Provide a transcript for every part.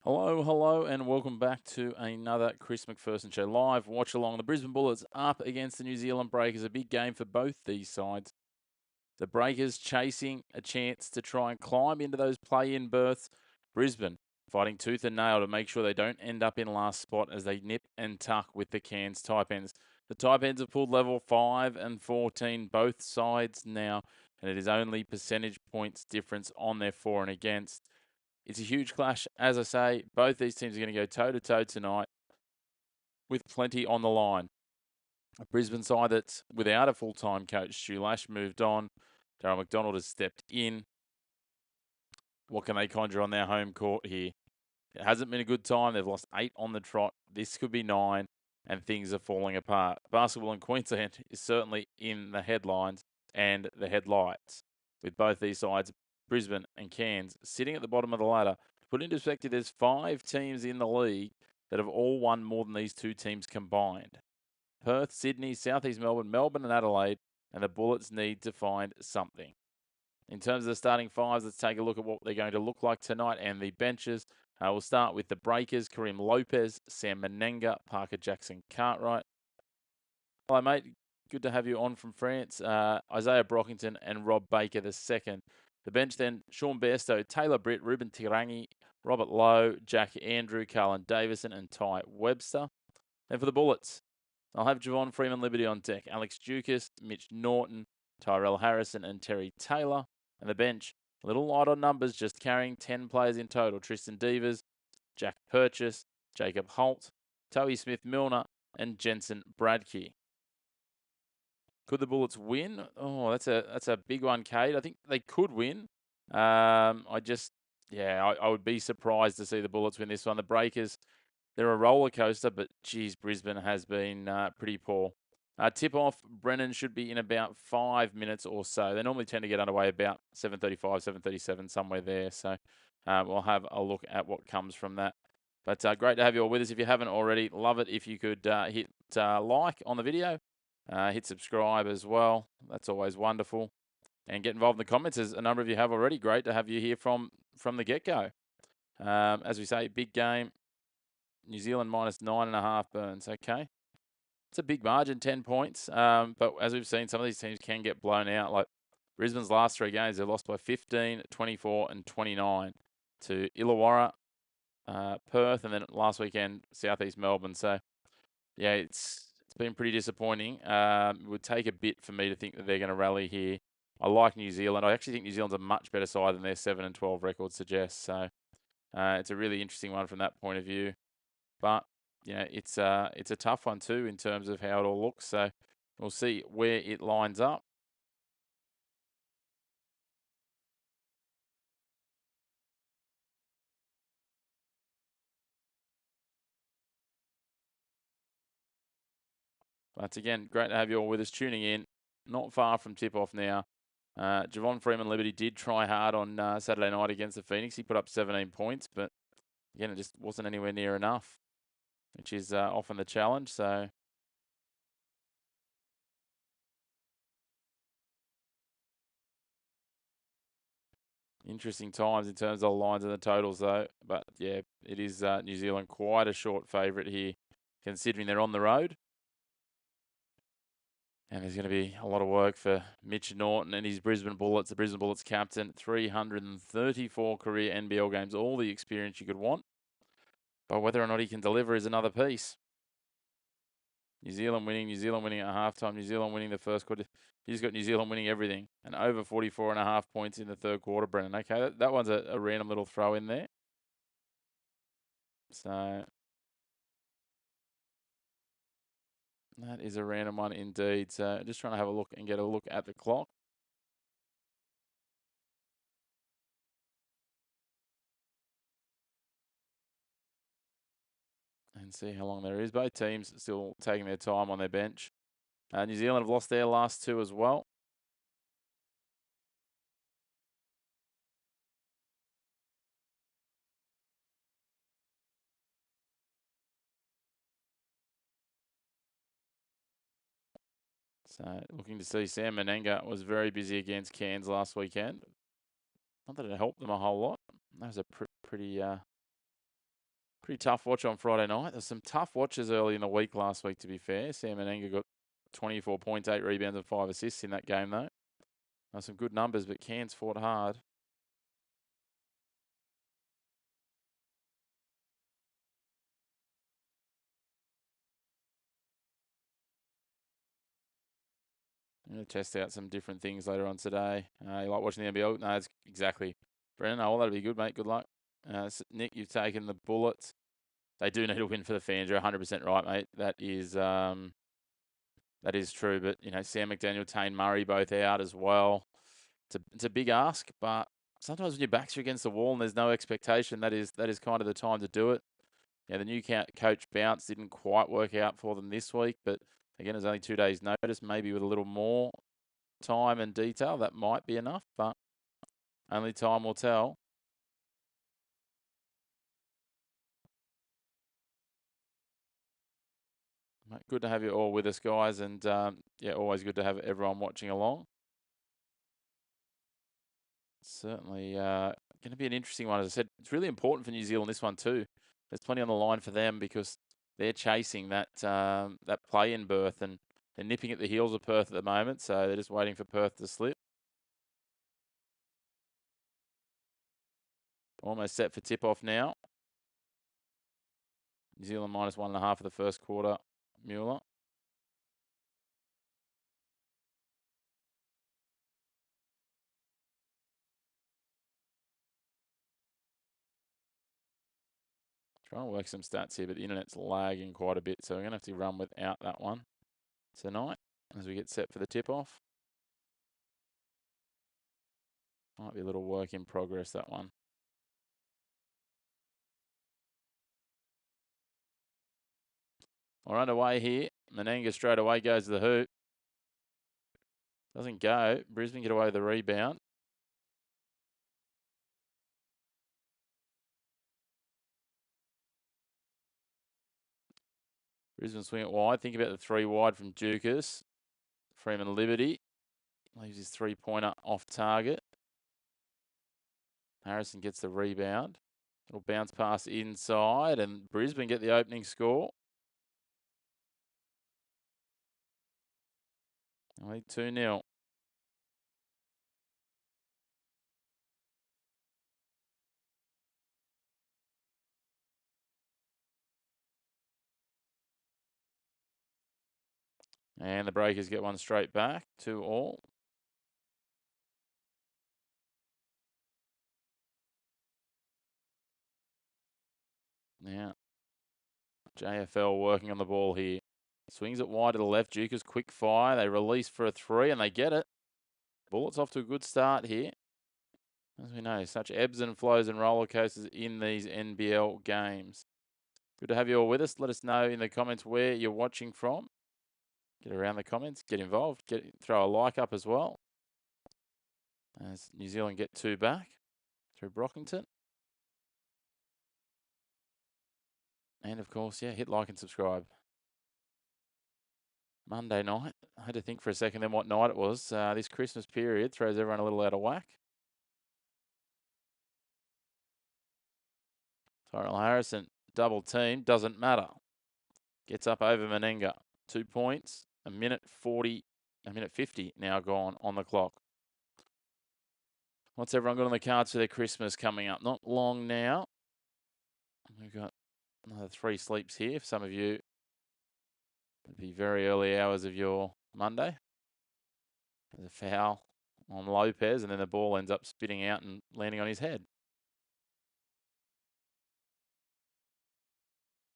Hello, and welcome back to another Chris McPherson show. Live watch along. The Brisbane Bullets up against the New Zealand Breakers. A big game for both these sides. The Breakers chasing a chance to try and climb into those play-in berths. Brisbane fighting tooth and nail to make sure they don't end up in last spot as they nip and tuck with the Cairns Taipans. The Taipans have pulled level 5 and 14, both sides now, and it is only percentage points difference on their for and against. It's a huge clash. As I say, both these teams are going to go toe-to-toe tonight with plenty on the line. A Brisbane side that's without a full-time coach. Stu Lash moved on. Darryl McDonald has stepped in. What can they conjure on their home court here? It hasn't been a good time. They've lost 8 on the trot. This could be 9, and things are falling apart. Basketball in Queensland is certainly in the headlines and the headlights, with both these sides, Brisbane and Cairns, sitting at the bottom of the ladder. To put into perspective, there's 5 teams in the league that have all won more than these two teams combined. Perth, Sydney, Southeast Melbourne, Melbourne and Adelaide, and the Bullets need to find something. In terms of the starting fives, let's take a look at what they're going to look like tonight and the benches. We'll start with the Breakers, Kareem Lopez, Sam Menenga, Parker Jackson Cartwright. Hello, mate. Good to have you on from France. Isaiah Brockington and Rob Baker II. The bench then, Sean Bairstow, Taylor Britt, Ruben Tirangi, Robert Lowe, Jack Andrew, Carlin Davison, and Ty Webster. And for the Bullets, I'll have Javon Freeman-Liberty on deck, Alex Dukas, Mitch Norton, Tyrell Harrison, and Terry Taylor. And the bench, a little light on numbers, just carrying 10 players in total. Tristan Devers, Jack Purchase, Jacob Holt, Towie Smith-Milner, and Jensen Bradkey. Could the Bullets win? Oh, that's a big one, Kate. I think they could win. I would be surprised to see the Bullets win this one. The Breakers, they're a roller coaster, but geez, Brisbane has been pretty poor. Tip-off, Brennan should be in about 5 minutes or so. They normally tend to get underway about 7:35, 7:37, somewhere there. So we'll have a look at what comes from that. But great to have you all with us. If you haven't already, love it if you could hit like on the video, hit subscribe as well. That's always wonderful. And get involved in the comments, as a number of you have already. Great to have you here from the get-go. As we say, big game. New Zealand minus 9.5 Burns. Okay. It's a big margin, 10 points. But as we've seen, some of these teams can get blown out. Like Brisbane's last 3 games, they lost by 15, 24, and 29 to Illawarra, Perth, and then last weekend, Southeast Melbourne. So, yeah, it's been pretty disappointing. It would take a bit for me to think that they're going to rally here. I like New Zealand. I actually think New Zealand's a much better side than their 7 and 12 record suggests. So, it's a really interesting one from that point of view. But yeah, it's a tough one too in terms of how it all looks. So we'll see where it lines up. But again, great to have you all with us tuning in. Not far from tip-off now. Javon Freeman-Liberty did try hard on Saturday night against the Phoenix. He put up 17 points, but again, it just wasn't anywhere near enough, which is often the challenge. So interesting times in terms of the lines and the totals, though. But yeah, it is New Zealand quite a short favourite here, considering they're on the road. And there's going to be a lot of work for Mitch Norton and his Brisbane Bullets, the Brisbane Bullets captain. 334 career NBL games, all the experience you could want. But whether or not he can deliver is another piece. New Zealand winning at halftime, New Zealand winning the first quarter. He's got New Zealand winning everything. And over 44.5 points in the third quarter, Brennan. Okay, that one's a random little throw in there. So that is a random one indeed. So just trying to have a look and get a look at the clock. And see how long there is. Both teams still taking their time on their bench. New Zealand have lost their last 2 as well. So looking to see Sam Menenga was very busy against Cairns last weekend. Not that it helped them a whole lot. That was a pretty Pretty tough watch on Friday night. There's some tough watches early in the week last week, to be fair. Sam Menenga got 24 points, 8 rebounds and 5 assists in that game, though. Some good numbers, but Cairns fought hard. I'm going to test out some different things later on today. You like watching the NBL? No, it's exactly. Brennan, oh, well, that'll be good, mate. Good luck. Nick, you've taken the Bullets. They do need a win for the fans. You're 100% right, mate. That is true. But, you know, Sam McDaniel, Tane Murray both out as well. It's a big ask, but sometimes when your backs are against the wall and there's no expectation, that is kind of the time to do it. Yeah, the new coach bounce didn't quite work out for them this week, but again, there's only 2 days' notice. Maybe with a little more time and detail, that might be enough, but only time will tell. Good to have you all with us, guys, and yeah, always good to have everyone watching along. Certainly going to be an interesting one. As I said, it's really important for New Zealand, this one too. There's plenty on the line for them because they're chasing that play-in berth, and they're nipping at the heels of Perth at the moment, so they're just waiting for Perth to slip. Almost set for tip-off now. New Zealand minus 1.5 for the first quarter. Mueller. Trying to work some stats here, but the internet's lagging quite a bit, so we're going to have to run without that one tonight as we get set for the tip-off. Might be a little work in progress, that one. We're underway here. Menenga straight away goes to the hoop. Doesn't go. Brisbane get away with the rebound. Brisbane swing it wide. Think about the 3 wide from Dukas. Freeman Liberty leaves his 3-pointer off target. Harrison gets the rebound. It'll bounce pass inside, and Brisbane get the opening score. Only 2-0. And the Breakers get one straight back, 2-2. Now, JFL working on the ball here. Swings it wide to the left. Dukas quick fire. They release for a 3, and they get it. Bullets off to a good start here. As we know, such ebbs and flows and roller coasters in these NBL games. Good to have you all with us. Let us know in the comments where you're watching from. Get around the comments, get involved, throw a like up as well. As New Zealand get 2 back through Brockington. And of course, yeah, hit like and subscribe. Monday night. I had to think for a second then what night it was. This Christmas period throws everyone a little out of whack. Tyrell Harrison, double team, doesn't matter. Gets up over Menenga. 2 points, a minute 50 now gone on the clock. What's everyone got on the cards for their Christmas coming up? Not long now. We've got another 3 sleeps here for some of you. It'd be very early hours of your Monday. There's a foul on Lopez, and then the ball ends up spitting out and landing on his head.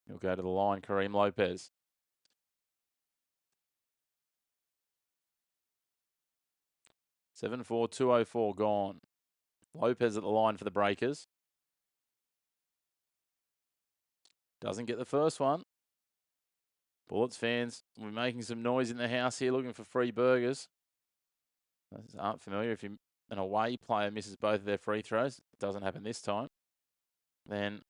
He'll go to the line, Kareem Lopez. (7-4), 2:04 gone. Lopez at the line for the Breakers. Doesn't get the first one. Bullets fans, we're making some noise in the house here looking for free burgers. Those aren't familiar. If an away player misses both of their free throws, it doesn't happen this time, then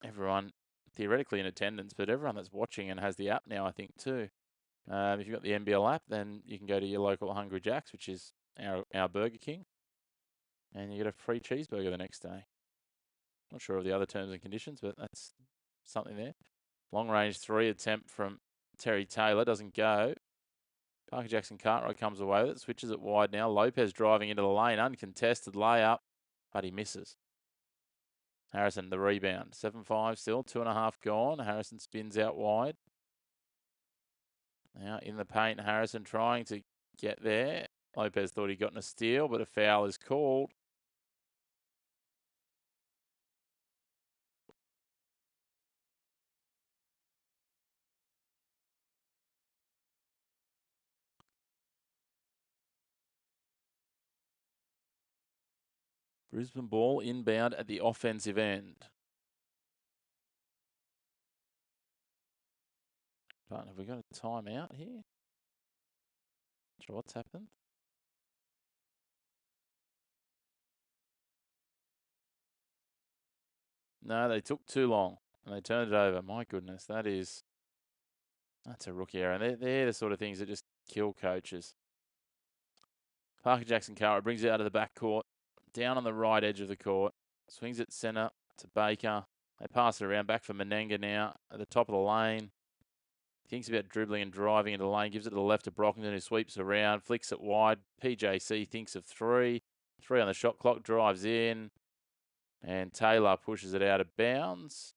everyone theoretically in attendance, but everyone that's watching and has the app now, I think, too. If you've got the NBL app, then you can go to your local Hungry Jack's, which is our Burger King, and you get a free cheeseburger the next day. Not sure of the other terms and conditions, but that's something there. Long range 3 attempt from Terry Taylor. Doesn't go. Parker Jackson Cartwright comes away with it. Switches it wide now. Lopez driving into the lane. Uncontested layup, but he misses. Harrison, the rebound. 7-5 still. 2.5 gone. Harrison spins out wide. Now in the paint, Harrison trying to get there. Lopez thought he'd gotten a steal, but a foul is called. Brisbane ball inbound at the offensive end. But have we got a timeout here? Not sure what's happened. No, they took too long and they turned it over. My goodness, that's a rookie error. And they're the sort of things that just kill coaches. Parker Jackson Cartwright brings it out of the back court, down on the right edge of the court, swings it centre to Baker. They pass it around, back for Menenga now at the top of the lane. Thinks about dribbling and driving into the lane, gives it to the left to Brockington, who sweeps around, flicks it wide. PJC thinks of 3. 3 on the shot clock, drives in, and Taylor pushes it out of bounds.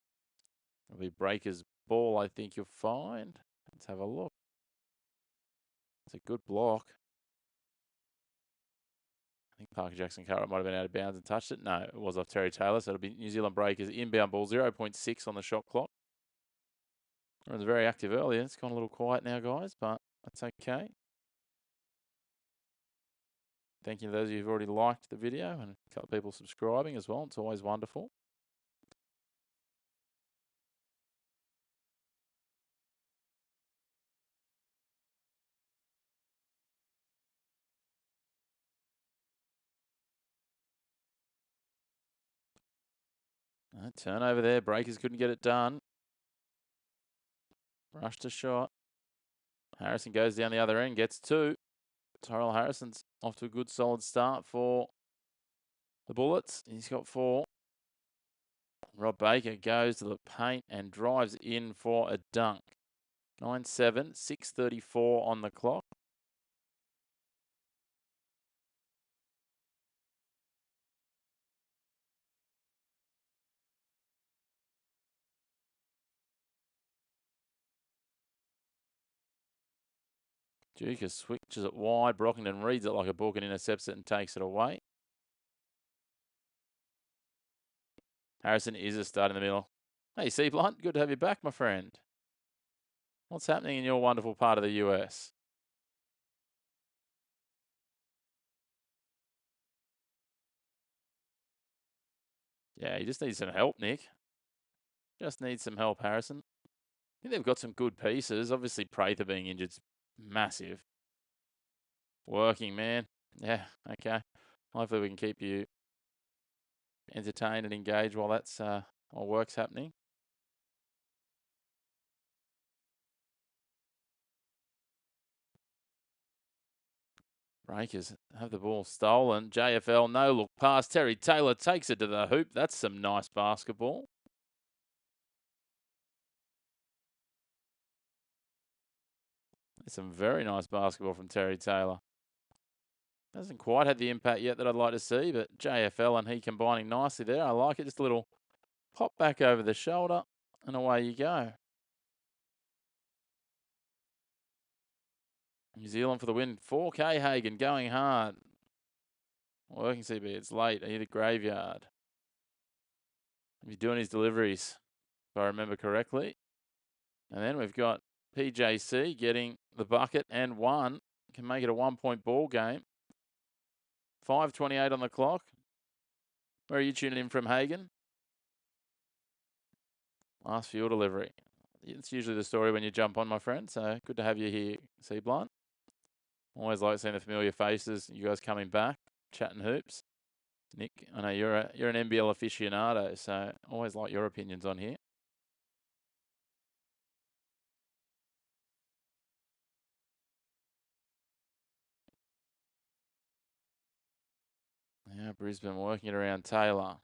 It'll be Breaker's ball, I think you'll find. Let's have a look. It's a good block. I think Parker Jackson Cartwright might have been out of bounds and touched it. No, it was off Terry Taylor, so it'll be New Zealand Breakers inbound ball, 0.6 on the shot clock. It was very active earlier. It's gone a little quiet now, guys, but that's okay. Thank you to those of you who've already liked the video and a couple of people subscribing as well. It's always wonderful. Turnover there. Breakers couldn't get it done. Rush to shot. Harrison goes down the other end, gets 2. Tyrell Harrison's off to a good solid start for the Bullets. He's got 4. Rob Baker goes to the paint and drives in for a dunk. 9-7, 6:34 on the clock. Dukas switches it wide. Brockington reads it like a book and intercepts it and takes it away. Harrison is a start in the middle. Hey, C. Blunt, good to have you back, my friend. What's happening in your wonderful part of the US? Yeah, you just need some help, Nick. Just need some help, Harrison. I think they've got some good pieces. Obviously, Prather being injured's massive. Working, man. Yeah, okay. Hopefully we can keep you entertained and engaged while that's while work's happening. Breakers have the ball stolen. JFL, no look pass. Terry Taylor takes it to the hoop. That's some nice basketball. Some very nice basketball from Terry Taylor. Hasn't quite had the impact yet that I'd like to see, but JFL and he combining nicely there. I like it. Just a little pop back over the shoulder and away you go. New Zealand for the win. 4K Hagen going hard. Working CB. It's late. I hit a graveyard. He's doing his deliveries, if I remember correctly. And then we've got PJC getting the bucket and 1. Can make it a 1-point ball game. 5:28 on the clock. Where are you tuning in from, Hagen? Last fuel delivery. It's usually the story when you jump on, my friend. So good to have you here, C. Blunt. Always like seeing the familiar faces. You guys coming back, chatting hoops. Nick, I know you're an NBL aficionado, so always like your opinions on here. Yeah, Brisbane working it around Taylor.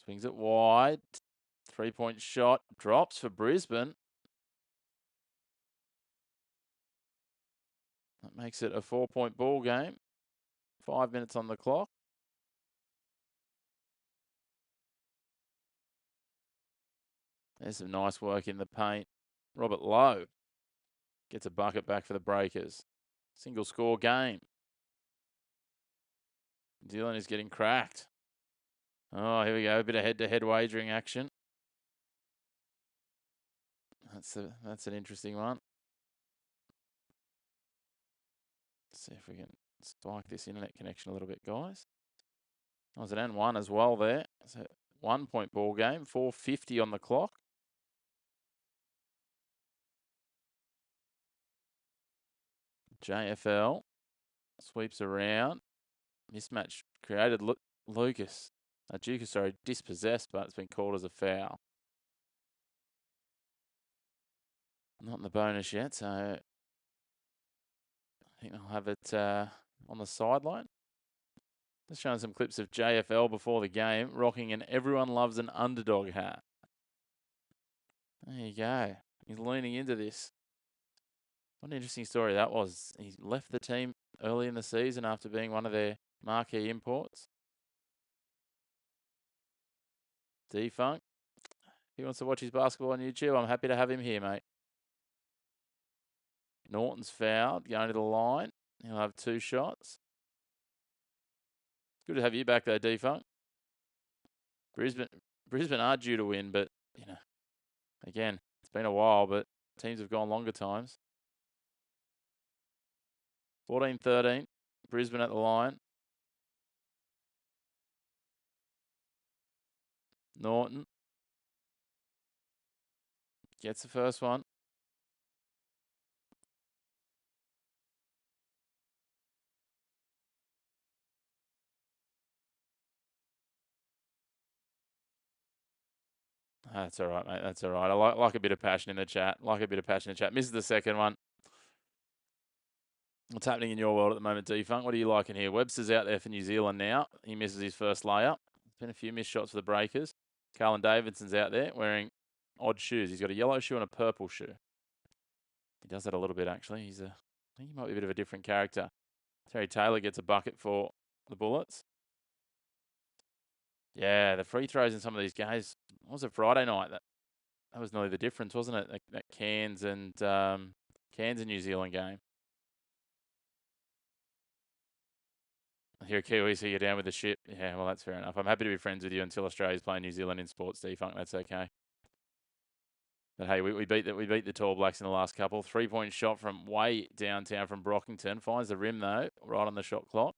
Swings it wide. 3-point shot. Drops for Brisbane. That makes it a 4-point ball game. 5 minutes on the clock. There's some nice work in the paint. Robert Lowe gets a bucket back for the Breakers. Single score game. New Zealand is getting cracked. Oh, here we go. A bit of head-to-head wagering action. That's an interesting one. Let's see if we can spike this internet connection a little bit, guys. Oh, there's an N1 as well there. It's a 1-point ball game. 4:50 on the clock. JFL sweeps around. Mismatch created. Lucas. Dukas, sorry, dispossessed, but it's been called as a foul. Not in the bonus yet, so I think they'll have it on the sideline. Just showing some clips of JFL before the game, rocking an "Everyone Loves an Underdog" hat. There you go. He's leaning into this. What an interesting story that was. He left the team early in the season after being one of their marquee imports. D-Funk. If he wants to watch his basketball on YouTube, I'm happy to have him here, mate. Norton's fouled, going to the line. He'll have 2 shots. Good to have you back, though, D-Funk. Brisbane are due to win, but, you know, again, it's been a while, but teams have gone longer times. 14-13, Brisbane at the line. Norton gets the first one. That's all right, mate. That's all right. I like a bit of passion in the chat. Misses the second one. What's happening in your world at the moment, D-Funk? What are you liking here? Webster's out there for New Zealand now. He misses his first layup. There's been a few missed shots for the Breakers. Carlin Davidson's out there wearing odd shoes. He's got a yellow shoe and a purple shoe. He does that a little bit, actually. I think he might be a bit of a different character. Terry Taylor gets a bucket for the Bullets. Yeah, the free throws in some of these games. What was it, Friday night? That was nearly the difference, wasn't it? That Cairns and New Zealand game. I hear Kiwi, so you're down with the ship. Yeah, well, that's fair enough. I'm happy to be friends with you until Australia's playing New Zealand in sports, D-Funk. That's okay. But hey, we beat the Tall Blacks in the last couple. 3-point shot from way downtown from Brockington. Finds the rim, though, right on the shot clock.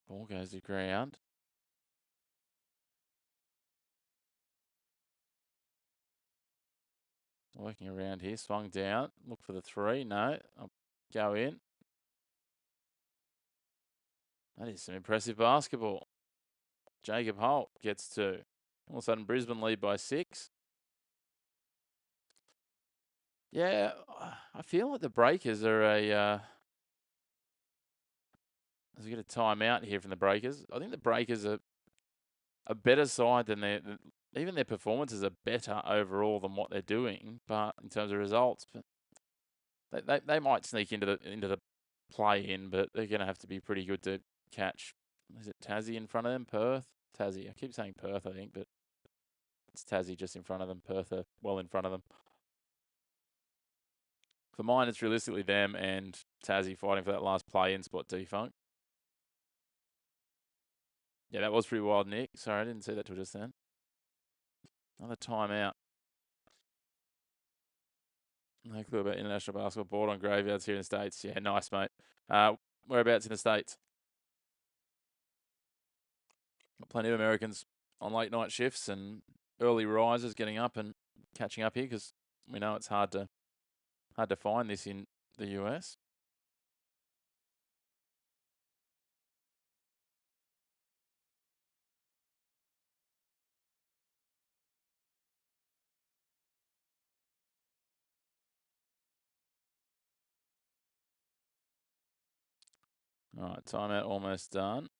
Ball goes to ground. Working around here. Swung down. Look for the 3. No. I'll go in. That is some impressive basketball. Jacob Holt gets 2. All of a sudden, Brisbane lead by 6. Yeah, I feel like the Breakers are there's a bit of timeout here from the Breakers. I think the Breakers are a better side than even their performances are better overall than what they're doing, but in terms of results, but they might sneak into the play-in, but they're going to have to be pretty good to catch. Is it Tassie in front of them? Perth? Tassie. I keep saying Perth, I think, but it's Tassie just in front of them. Perth are well in front of them. For mine, it's realistically them and Tassie fighting for that last play-in spot, D-Funk. Yeah, that was pretty wild, Nick. Sorry, I didn't see that till just then. Another timeout. No clue about international basketball. Board on graveyards here in the States. Yeah, nice, mate. Whereabouts in the States? Got plenty of Americans on late night shifts and early risers getting up and catching up here because we know it's hard to find this in the US. All right, timeout almost done.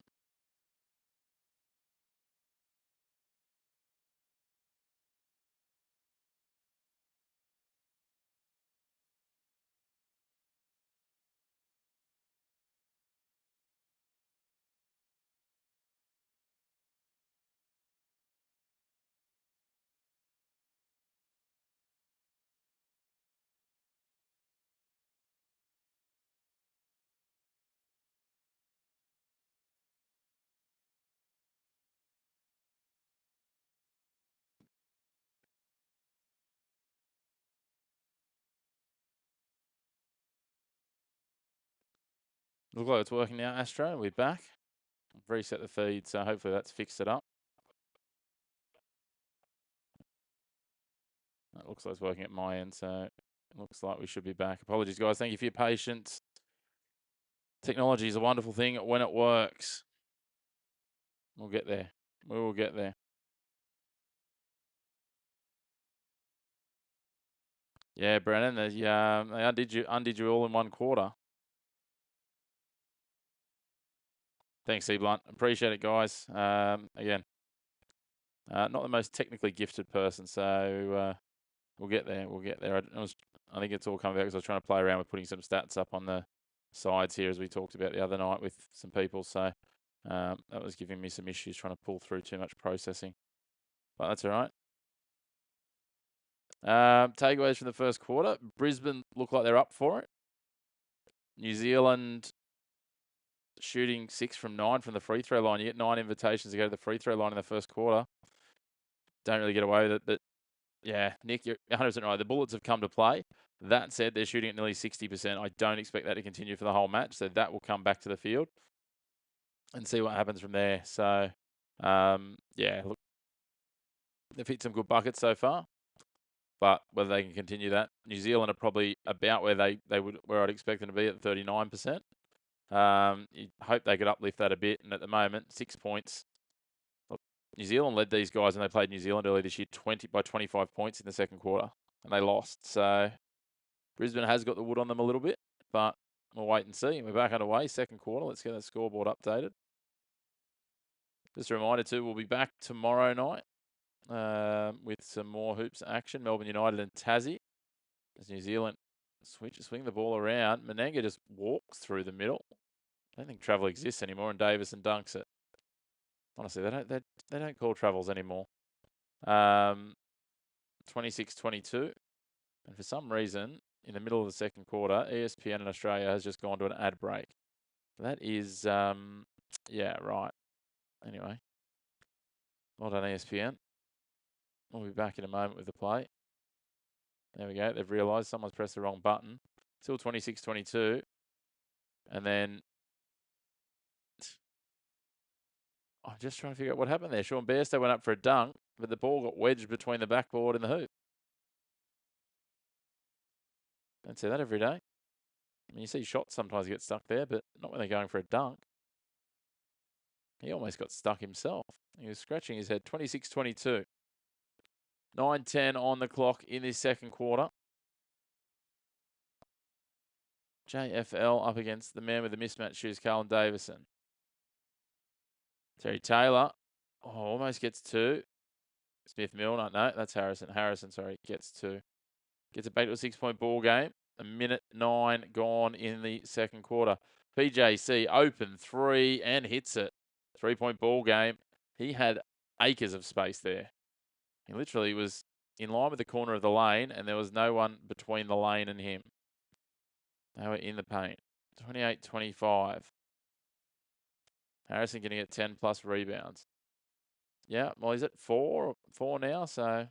Looks like it's working now, Astro. We're back. I've reset the feed, so hopefully that's fixed it up. It looks like it's working at my end, so it looks like we should be back. Apologies, guys. Thank you for your patience. Technology is a wonderful thing when it works. We'll get there. We will get there. Yeah, Brennan, they undid you all in one quarter. Thanks, C. Blunt. Appreciate it, guys. Again, not the most technically gifted person, so we'll get there. We'll get there. I think it's all coming back because I was trying to play around with putting some stats up on the sides here, as we talked about the other night with some people. So that was giving me some issues trying to pull through too much processing. But that's all right. Takeaways from the first quarter. Brisbane look like they're up for it. New Zealand shooting 6 from 9 from the free throw line. You get 9 invitations to go to the free throw line in the first quarter. Don't really get away with it. But yeah, Nick, you're 100% right. The Bullets have come to play. That said, they're shooting at nearly 60%. I don't expect that to continue for the whole match. So that will come back to the field and see what happens from there. So, yeah, look, they've hit some good buckets so far. But whether they can continue that, New Zealand are probably about where where I'd expect them to be at 39%. You hope they could uplift that a bit. And at the moment, 6 points. Look, New Zealand led these guys, and they played New Zealand earlier this year 25 points in the second quarter, and they lost. So Brisbane has got the wood on them a little bit, but we'll wait and see. We're back underway, second quarter. Let's get that scoreboard updated. Just a reminder too, we'll be back tomorrow night with some more hoops action. Melbourne United and Tassie. As New Zealand swing the ball around. Menenga just walks through the middle. I don't think travel exists anymore, and Davison dunks it. Honestly, they don't call travels anymore. 26-22. And for some reason, in the middle of the second quarter, ESPN in Australia has just gone to an ad break. That is, yeah, right. Anyway, well done, ESPN. We'll be back in a moment with the play. There we go. They've realised someone's pressed the wrong button. Still 26-22. And then I'm just trying to figure out what happened there. Sean Bairstow went up for a dunk, but the ball got wedged between the backboard and the hoop. Don't see that every day. I mean, you see shots sometimes get stuck there, but not when they're going for a dunk. He almost got stuck himself. He was scratching his head. 26-22. 9:10 on the clock in this second quarter. JFL up against the man with the mismatched shoes, Carlin Davison. Terry Taylor. Oh, almost gets 2. Smith Milner. No, that's Harrison. Harrison, sorry, gets 2. Gets it back to a 6-point ball game. 1:09 gone in the second quarter. PJC open 3 and hits it. 3-point ball game. He had acres of space there. He literally was in line with the corner of the lane, and there was no one between the lane and him. They were in the paint. 28-25. Harrison getting at 10 plus rebounds. Yeah, well, he's at 4 now, so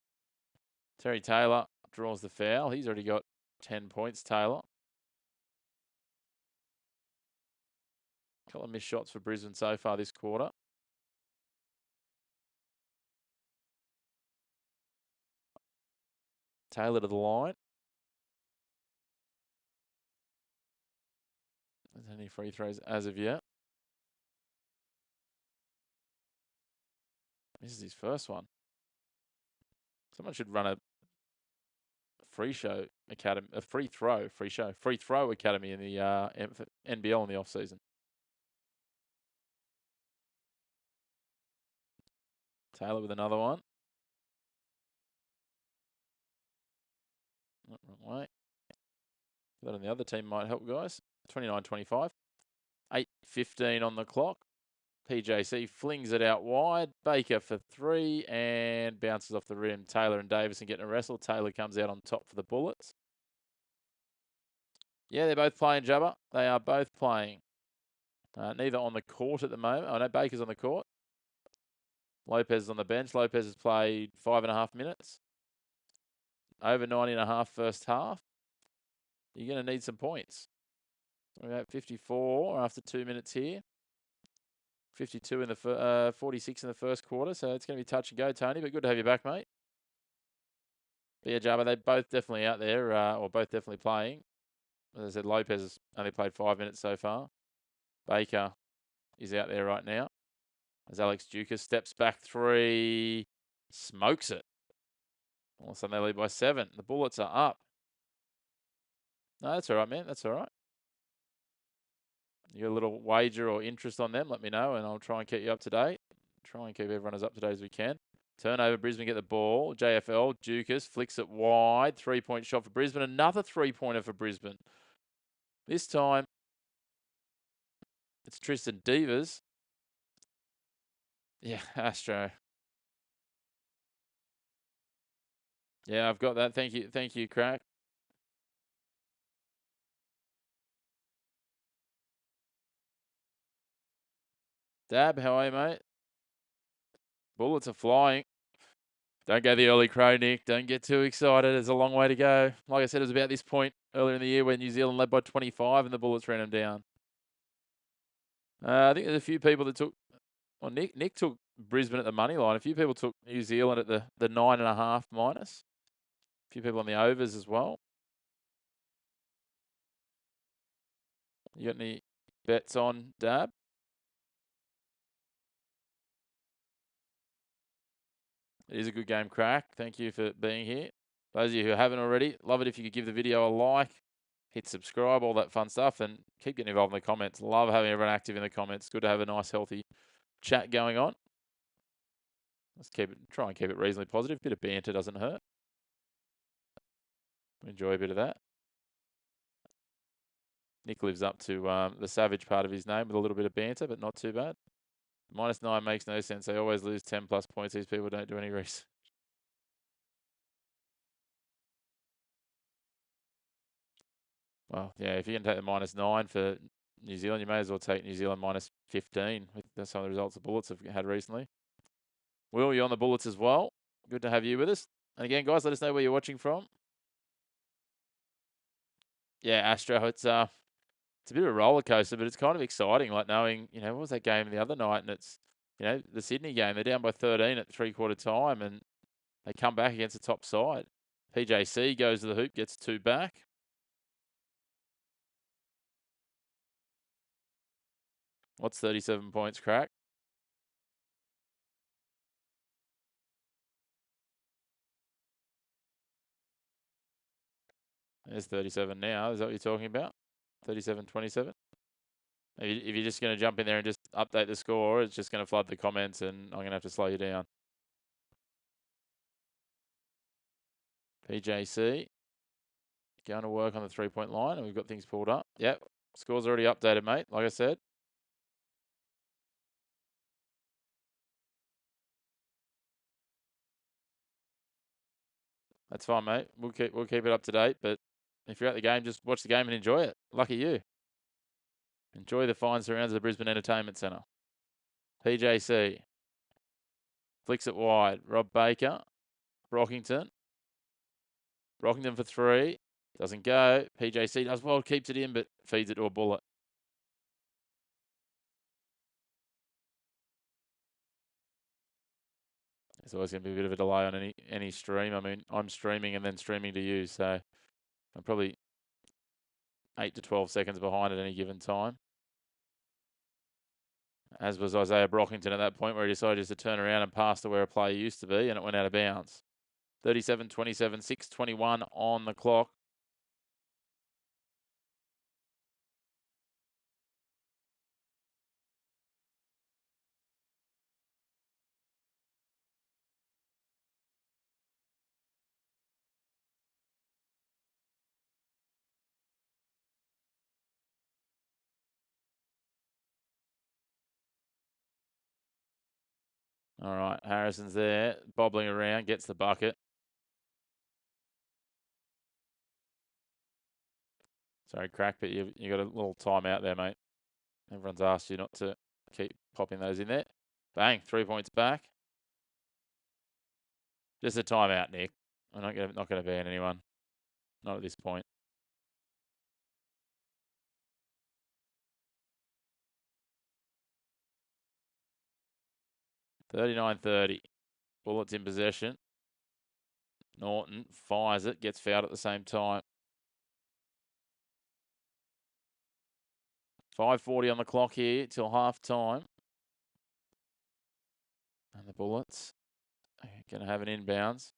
Terry Taylor draws the foul. He's already got 10 points, Taylor. A couple of missed shots for Brisbane so far this quarter. Taylor to the line. There's any free throws as of yet. This is his first one. Someone should run a free throw academy in the NBL in the off season. Taylor with another one. Oh, wrong way. That on the other team might help, guys. 29-25. 8:15 on the clock. PJC flings it out wide. Baker for 3 and bounces off the rim. Taylor and Davison getting a wrestle. Taylor comes out on top for the Bullets. Yeah, they're both playing, Jabba. They are both playing. Neither on the court at the moment. I know Baker's on the court. Lopez is on the bench. Lopez has played 5.5 minutes. Over 90.5 first half. You're going to need some points. We're at 54 after 2 minutes here. 52 in the 46 in the first quarter. So it's going to be touch and go, Tony. But good to have you back, mate. But yeah, Jabba, they're both definitely out there, or both definitely playing. As I said, Lopez has only played 5 minutes so far. Baker is out there right now. As Alex Dukas steps back 3, smokes it. All of a sudden they lead by 7. The Bullets are up. No, that's all right, man. That's all right. You got a little wager or interest on them, let me know, and I'll try and keep you up to date. Try and keep everyone as up to date as we can. Turnover, Brisbane get the ball. JFL, Dukas flicks it wide. 3-point shot for Brisbane. Another 3-pointer for Brisbane. This time, it's Tristan Devers. Yeah, Astro. Yeah, I've got that. Thank you. Thank you, Crack. Dab, how are you, mate? Bullets are flying. Don't go the early crow, Nick. Don't get too excited. There's a long way to go. Like I said, it was about this point earlier in the year when New Zealand led by 25 and the Bullets ran them down. I think there's a few people that took... Well, Nick took Brisbane at the money line. A few people took New Zealand at the 9.5 minus. A few people on the overs as well. You got any bets on, Dab? It is a good game, Crack. Thank you for being here. Those of you who haven't already, love it if you could give the video a like, hit subscribe, all that fun stuff, and keep getting involved in the comments. Love having everyone active in the comments. Good to have a nice, healthy chat going on. Let's try and keep it reasonably positive. Bit of banter doesn't hurt. Enjoy a bit of that. Nick lives up to the savage part of his name with a little bit of banter, but not too bad. -9 makes no sense. They always lose 10 plus points. These people don't do any research. Well, yeah, if you can take the -9 for New Zealand, you may as well take New Zealand -15 with some of the results the Bullets have had recently. Will, you on the Bullets as well? Good to have you with us. And again, guys, let us know where you're watching from. Yeah, Astro, it's a bit of a roller coaster, but it's kind of exciting, like knowing, what was that game the other night? And it's, the Sydney game, they're down by 13 at 3/4 time, and they come back against the top side. PJC goes to the hoop, gets 2 back. What's 37 points, Crack? There's 37 now. Is that what you're talking about? 37-27? If you're just going to jump in there and just update the score, it's just going to flood the comments, and I'm going to have to slow you down. PJC going to work on the 3-point line, and we've got things pulled up. Yep, score's already updated, mate. Like I said. That's fine, mate. We'll keep it up to date. But if you're at the game, just watch the game and enjoy it. Lucky you. Enjoy the fine surrounds of the Brisbane Entertainment Centre. PJC flicks it wide. Rob Baker, Brockington for 3. Doesn't go. PJC does well, keeps it in, but feeds it to a Bullet. There's always going to be a bit of a delay on any stream. I mean, I'm streaming and then streaming to you, so I'm probably 8 to 12 seconds behind at any given time. As was Isaiah Brockington at that point, where he decided just to turn around and pass to where a player used to be, and it went out of bounds. 37-27, 6:21 on the clock. All right, Harrison's there, bobbling around, gets the bucket. Sorry, Crack, but you got a little timeout there, mate. Everyone's asked you not to keep popping those in there. Bang, 3 points back. Just a timeout, Nick. I'm not going to ban anyone. Not at this point. 39-30. Bullets in possession. Norton fires it, gets fouled at the same time. 5:40 on the clock here till half time. And the Bullets are going to have an inbounds.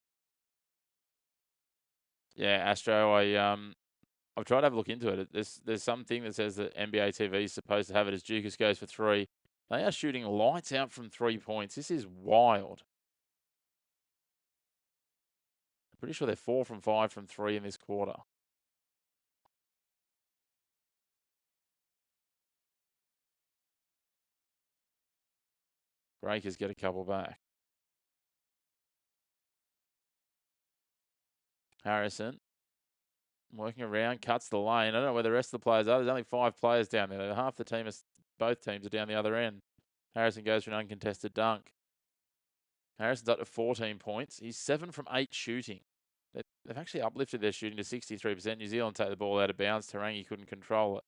Yeah, Astro, I've tried to have a look into it. There's something that says that NBA TV is supposed to have it as Dukas goes for 3. They are shooting lights out from 3 points. This is wild. Pretty sure they're 4 from 5 from 3 in this quarter. Breakers get a couple back. Harrison working around, cuts the lane. I don't know where the rest of the players are. There's only 5 players down there. Half the team is, both teams are down the other end. Harrison goes for an uncontested dunk. Harrison's up to 14 points. He's 7 from 8 shooting. They've actually uplifted their shooting to 63%. New Zealand take the ball out of bounds. Tarangi couldn't control it.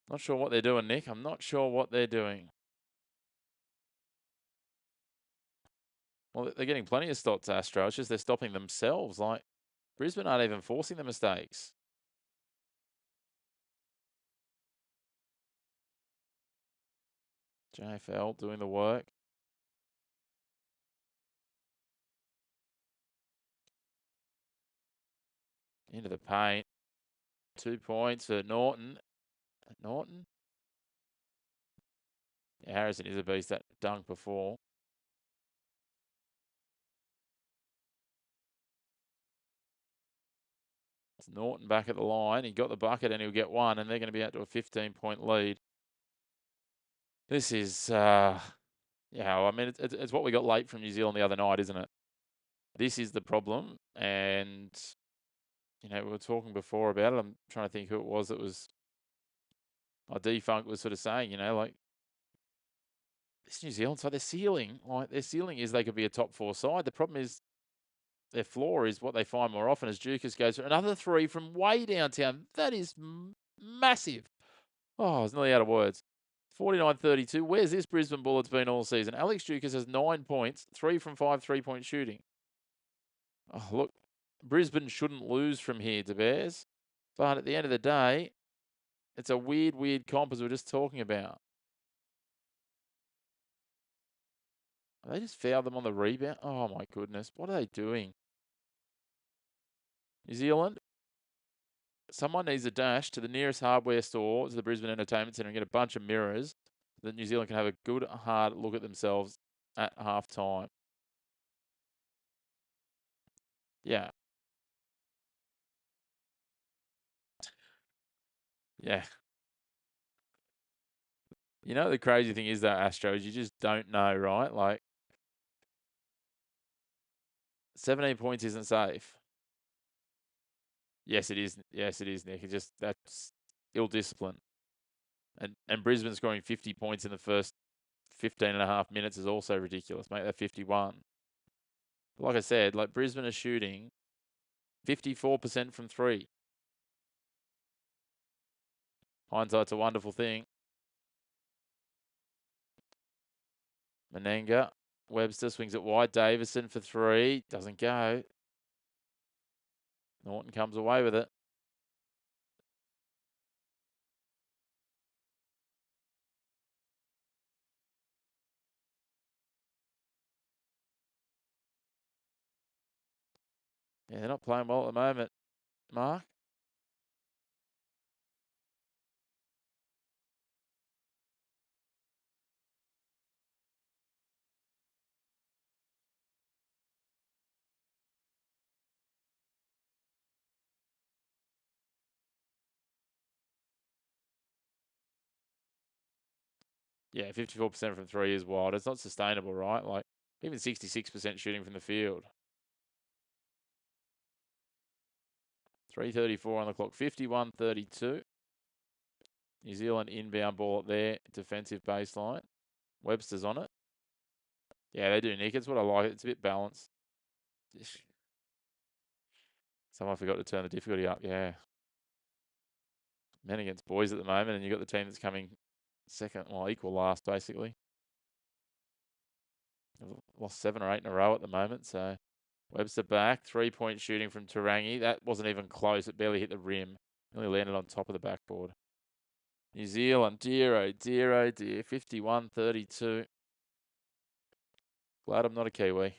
Not sure what they're doing, Nick. I'm not sure what they're doing. Well, they're getting plenty of stops, Astro. It's just they're stopping themselves. Like, Brisbane aren't even forcing the mistakes. JFL doing the work. Into the paint. 2 points for Norton. Norton? Yeah, Harrison is a beast. That dunk before. It's Norton back at the line. He got the bucket and he'll get 1, and they're going to be out to a 15-point lead. This is, yeah, I mean, it's what we got late from New Zealand the other night, isn't it? This is the problem. And, you know, we were talking before about it. I'm trying to think who it was that was, D-Funk was sort of saying, you know, like, this New Zealand side, their ceiling is they could be a top 4 side. The problem is their floor is what they find more often as Dukas goes for another 3 from way downtown. That is massive. Oh, I was nearly out of words. 49-32. Where's this Brisbane Bullets been all season? Alex Dukas has 9 points, 3 from 5 3-point shooting. Oh, look, Brisbane shouldn't lose from here to Bears. But at the end of the day, it's a weird comp as we were just talking about. They just fouled them on the rebound. Oh, my goodness. What are they doing? New Zealand, someone needs a dash to the nearest hardware store, to the Brisbane Entertainment Centre, and get a bunch of mirrors so that New Zealand can have a good, hard look at themselves at half time. Yeah. Yeah. You know, the crazy thing is that Astros, you just don't know, right? Like, 17 points isn't safe. Yes, it is. Yes, it is, Nick. It just, that's ill discipline. And Brisbane scoring 50 points in the first 15 and a half minutes is also ridiculous. Make that 51. But like I said, like, Brisbane is shooting 54% from 3. Hindsight's a wonderful thing. Menenga. Webster swings it wide. Davison for 3. Doesn't go. Norton comes away with it. Yeah, they're not playing well at the moment, Mark. Yeah, 54% from 3 is wild. It's not sustainable, right? Like, even 66% shooting from the field. 3:34 on the clock. 51-32. New Zealand inbound ball up there. Defensive baseline. Webster's on it. Yeah, they do, Nick. It's what I like. It's a bit balanced. Someone forgot to turn the difficulty up. Yeah. Men against boys at the moment, and you've got the team that's coming second, well, equal last, basically. They've lost 7 or 8 in a row at the moment, so Webster back. 3-point shooting from Tarangi. That wasn't even close. It barely hit the rim. Only landed on top of the backboard. New Zealand, dear, oh dear, oh dear. 51-32. Glad I'm not a Kiwi.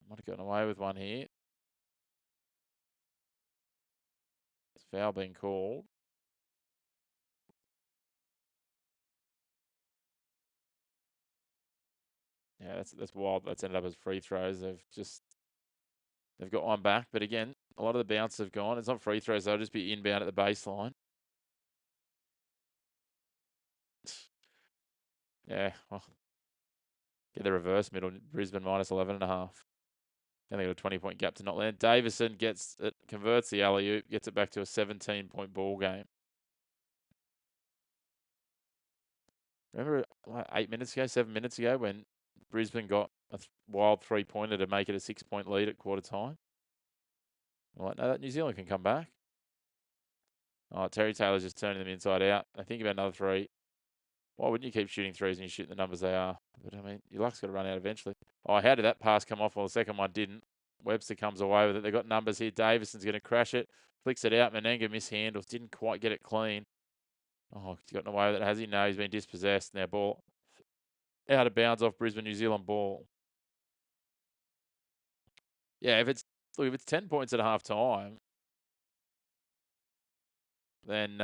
Might have gotten away with one here. Foul being called. Yeah, that's wild. That's ended up as free throws. They've got one back, but again, a lot of the bounces have gone. It's not free throws, they'll just be inbound at the baseline. Yeah, well, get the reverse middle. Brisbane minus 11.5. Then they got a 20-point gap to not land. Davison gets it, converts the alley-oop, gets it back to a 17-point ball game. Remember like 8 minutes ago, 7 minutes ago, when Brisbane got a wild 3-pointer to make it a 6-point lead at quarter time? I'm like, no, that New Zealand can come back. Oh, Terry Taylor's just turning them inside out. I think about another 3. Why wouldn't you keep shooting threes when you shoot the numbers they are? But I mean, your luck's got to run out eventually. Oh, how did that pass come off? Well, the second one didn't. Webster comes away with it. They've got numbers here. Davison's going to crash it. Flicks it out. Menenga mishandles. Didn't quite get it clean. Oh, he's gotten away with it, has he? No, he's been dispossessed. Now ball out of bounds off Brisbane, New Zealand ball. Yeah, if it's 10 points at half time, then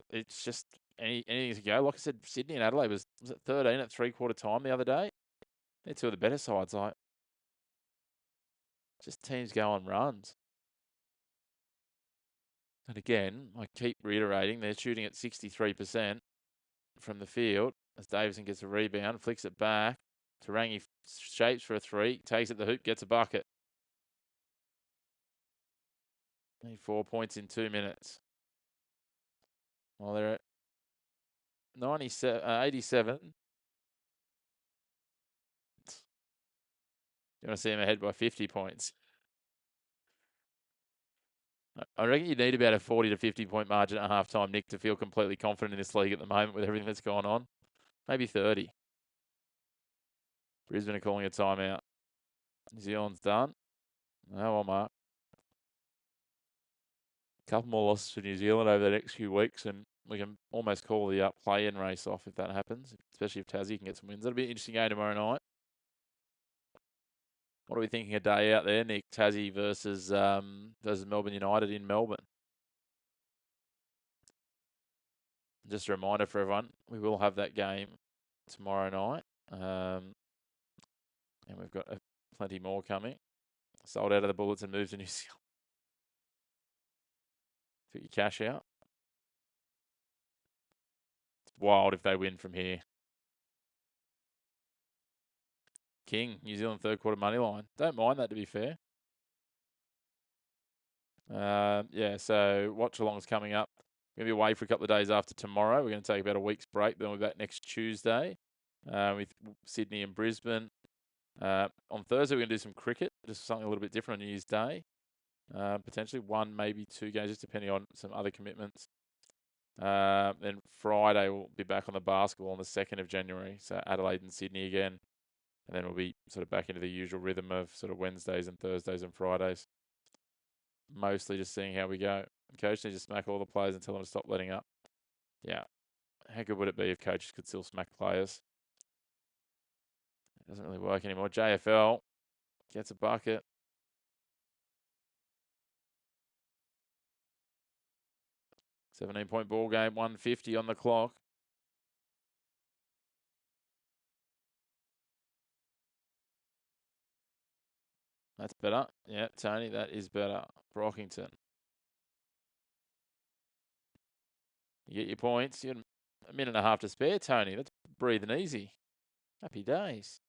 it's just anything to go. Like I said, Sydney and Adelaide was it 13 at 3/4 time the other day? They're two of the better sides. Like, just teams go on runs. And again, I keep reiterating, they're shooting at 63% from the field as Davison gets a rebound, flicks it back. Tarangi shapes for a 3, takes it to the hoop, gets a bucket. Need 4 points in 2 minutes. Well, they're at 87. You want to see them ahead by 50 points. I reckon you need about a 40 to 50 point margin at halftime, Nick, to feel completely confident in this league at the moment with everything that's gone on. Maybe 30. Brisbane are calling a timeout. New Zealand's done. Oh, well, Mark. A couple more losses for New Zealand over the next few weeks, and we can almost call the play-in race off if that happens, especially if Tassie can get some wins. That'll be an interesting game tomorrow night. What are we thinking a day out there, Nick? Tassie versus Melbourne United in Melbourne. Just a reminder for everyone, we will have that game tomorrow night. And we've got plenty more coming. Sold out of the Bullets and moved to New Zealand. Took your cash out. It's wild if they win from here. King, New Zealand third quarter money line. Don't mind that, to be fair. Yeah, so Watchalong's coming up. We're going to be away for a couple of days after tomorrow. We're going to take about a week's break. Then we'll be back next Tuesday with Sydney and Brisbane. On Thursday, we're going to do some cricket, just something a little bit different on New Year's Day. Potentially 1, maybe 2 games, just depending on some other commitments. Then Friday, we'll be back on the basketball on the 2nd of January. So Adelaide and Sydney again. And then we'll be sort of back into the usual rhythm of sort of Wednesdays and Thursdays and Fridays. Mostly just seeing how we go. Coach needs to smack all the players and tell them to stop letting up. Yeah. How good would it be if coaches could still smack players? It doesn't really work anymore. JFL gets a bucket. 17-point ball game, 150 on the clock. That's better. Yeah, Tony, that is better. Brockington. You get your points. You got a minute and a half to spare, Tony. That's breathing easy. Happy days.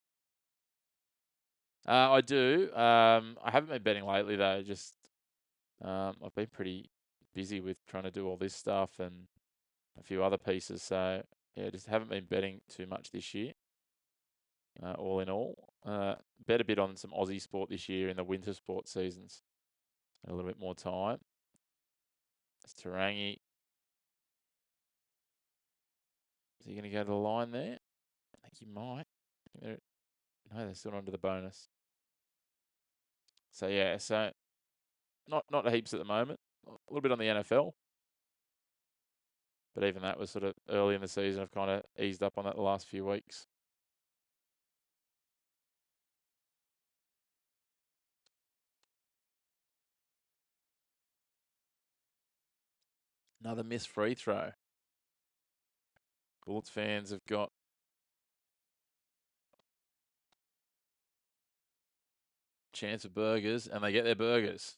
I do. I haven't been betting lately, though. Just I've been pretty busy with trying to do all this stuff and a few other pieces. So, yeah, just haven't been betting too much this year, all in all. Bet a bit on some Aussie sport this year in the winter sport seasons. A little bit more time. It's Tarangi. Is he going to go to the line there? I think he might. No, they're still under the bonus. So, yeah, not heaps at the moment. A little bit on the NFL. But even that was sort of early in the season. I've kind of eased up on that the last few weeks. Another missed free throw. Bullets fans have got chance of burgers, and they get their burgers.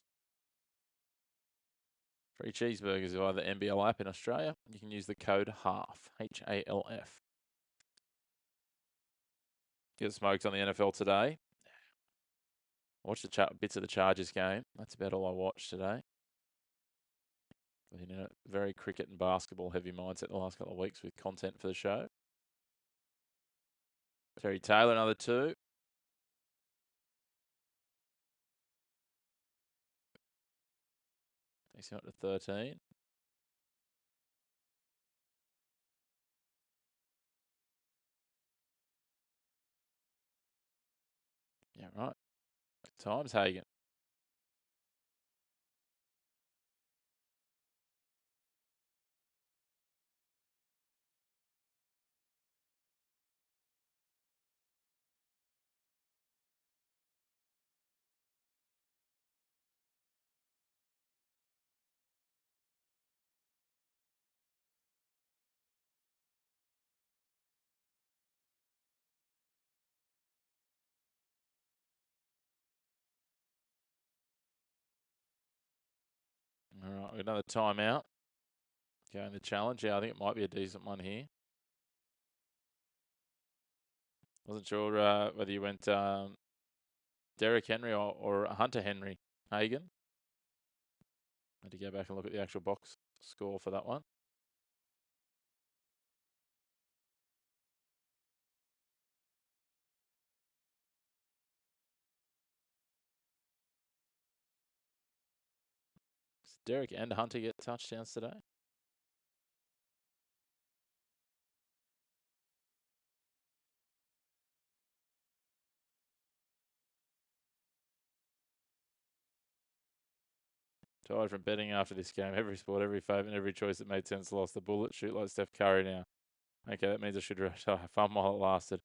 Free cheeseburgers via the NBL app in Australia. You can use the code HALF, HALF. Get smoked on the NFL today. Watch the bits of the Chargers game. That's about all I watched today. Been in a very cricket and basketball heavy mindset the last couple of weeks with content for the show. Terry Taylor, another 2. Takes him up to 13. Yeah, right. Good times, Hagen. All right, another timeout. Going the challenge. Yeah, I think it might be a decent one here. Wasn't sure whether you went Derek Henry or Hunter Henry. Hagen. Had to go back and look at the actual box score for that one. Derek and Hunter get touchdowns today. Tired from betting after this game. Every sport, every favourite, and every choice that made sense lost. The Bullet shoot like Steph Curry now. Okay, that means I should have fun while it lasted.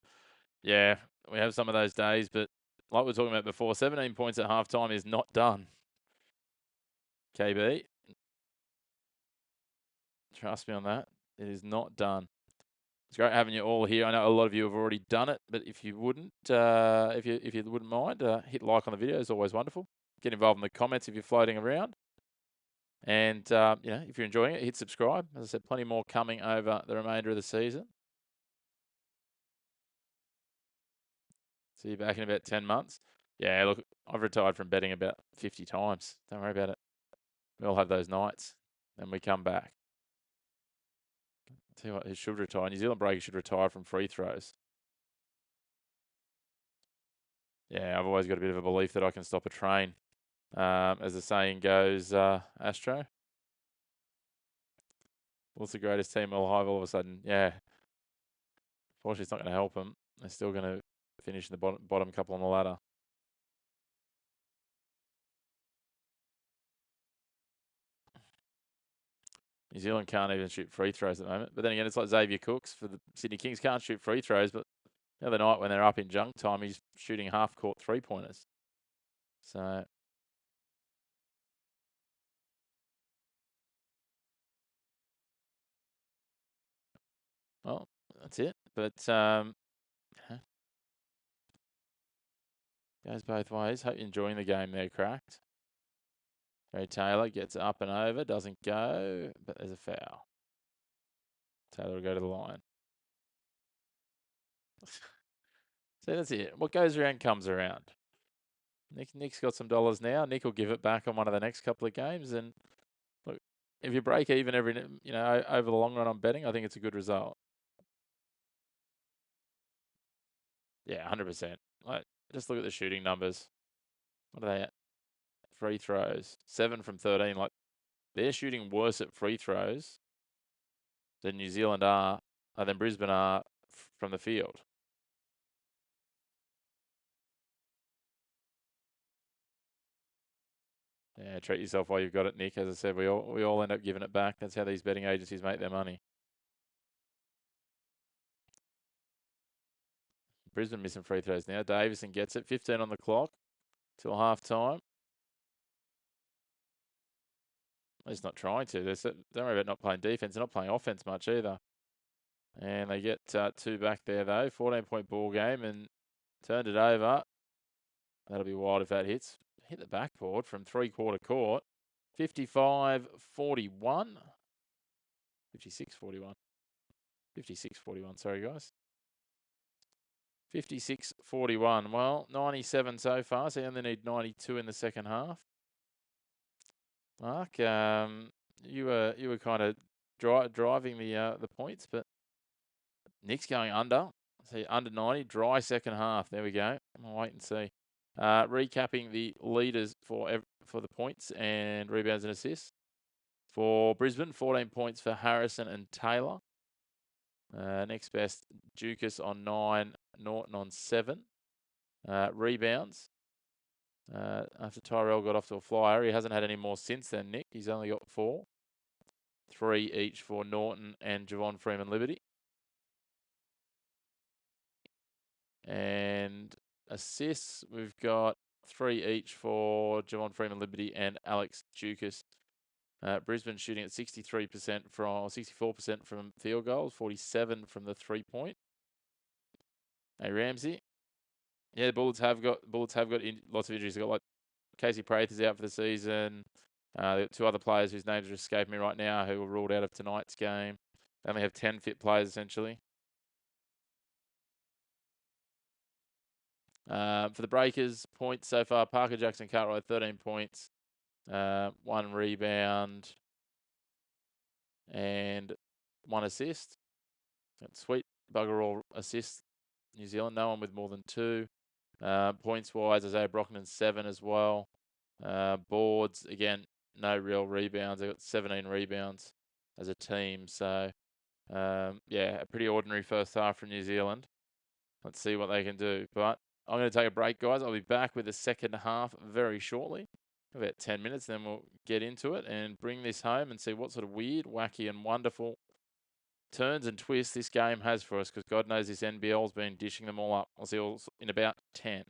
Yeah, we have some of those days, but like we were talking about before, 17 points at halftime is not done. KB, trust me on that. It is not done. It's great having you all here. I know a lot of you have already done it, but if you wouldn't, if you wouldn't mind, hit like on the video is always wonderful. Get involved in the comments if you're floating around. And, if you're enjoying it, hit subscribe. As I said, plenty more coming over the remainder of the season. See you back in about 10 months. Yeah, look, I've retired from betting about 50 times. Don't worry about it. We all have those nights. Then we come back. Tell you what, who should retire? New Zealand Breakers should retire from free throws. Yeah, I've always got a bit of a belief that I can stop a train. As the saying goes, Astro. What's the greatest team alive all of a sudden? Yeah. Fortunately, it's not going to help them. They're still going to finish in the bottom couple on the ladder. New Zealand can't even shoot free throws at the moment. But then again, it's like Xavier Cooks for the Sydney Kings can't shoot free throws. But the other night when they're up in junk time, he's shooting half-court three-pointers. So, well, that's it. But Goes both ways. Hope you're enjoying the game there, Cracked. Gary Taylor gets up and over, doesn't go, but there's a foul. Taylor will go to the line. See, that's it. What goes around comes around. Nick's got some dollars now. Nick will give it back on one of the next couple of games. And look, if you break even every, over the long run on betting, I think it's a good result. Yeah, 100%. Like, just look at the shooting numbers. What are they at? Free throws. 7 from 13. Like, they're shooting worse at free throws than New Zealand are, than Brisbane are from the field. Yeah, treat yourself while you've got it, Nick. As I said, we all end up giving it back. That's how these betting agencies make their money. Brisbane missing free throws now. Davison gets it. 15 on the clock till half time. He's not trying to. Don't worry about not playing defense. They're not playing offense much either. And they get 2 back there, though. 14-point ball game and turned it over. That'll be wild if that hits. Hit the backboard from three-quarter court. 55-41. 56-41. 56-41, sorry, guys. 56-41. Well, 97 so far, so you only need 92 in the second half. Mark, you were kind of driving the points, but Nick's going under. So under 90, dry second half. There we go. I'll wait and see. Recapping the leaders for the points and rebounds and assists. For Brisbane, 14 points for Harrison and Taylor. Next best, Dukas on 9, Norton on 7. Rebounds. After Tyrell got off to a flyer, he hasn't had any more since then, Nick. He's only got 4. 3 each for Norton and Javon Freeman-Liberty. And assists, we've got 3 each for Javon Freeman-Liberty and Alex Dukas. Brisbane shooting at 64% from field goals, 47 from the 3-point. Hey, Ramsey. Yeah, the Bullets have got lots of injuries. They've got like Casey Prather's out for the season. They've got 2 other players whose names are escaping me right now who were ruled out of tonight's game. They only have 10 fit players essentially. For the Breakers, points so far, Parker Jackson Cartwright, 13 points, 1 rebound, and 1 assist. That's sweet bugger all assists. New Zealand, no one with more than 2. Points-wise, Isaiah Brockman, 7 as well. Boards, again, no real rebounds. They got 17 rebounds as a team. So, yeah, a pretty ordinary first half from New Zealand. Let's see what they can do. But I'm going to take a break, guys. I'll be back with the second half very shortly. About 10 minutes, then we'll get into it and bring this home and see what sort of weird, wacky, and wonderful turns and twists this game has for us, because God knows this NBL's been dishing them all up. I'll see you all in about 10.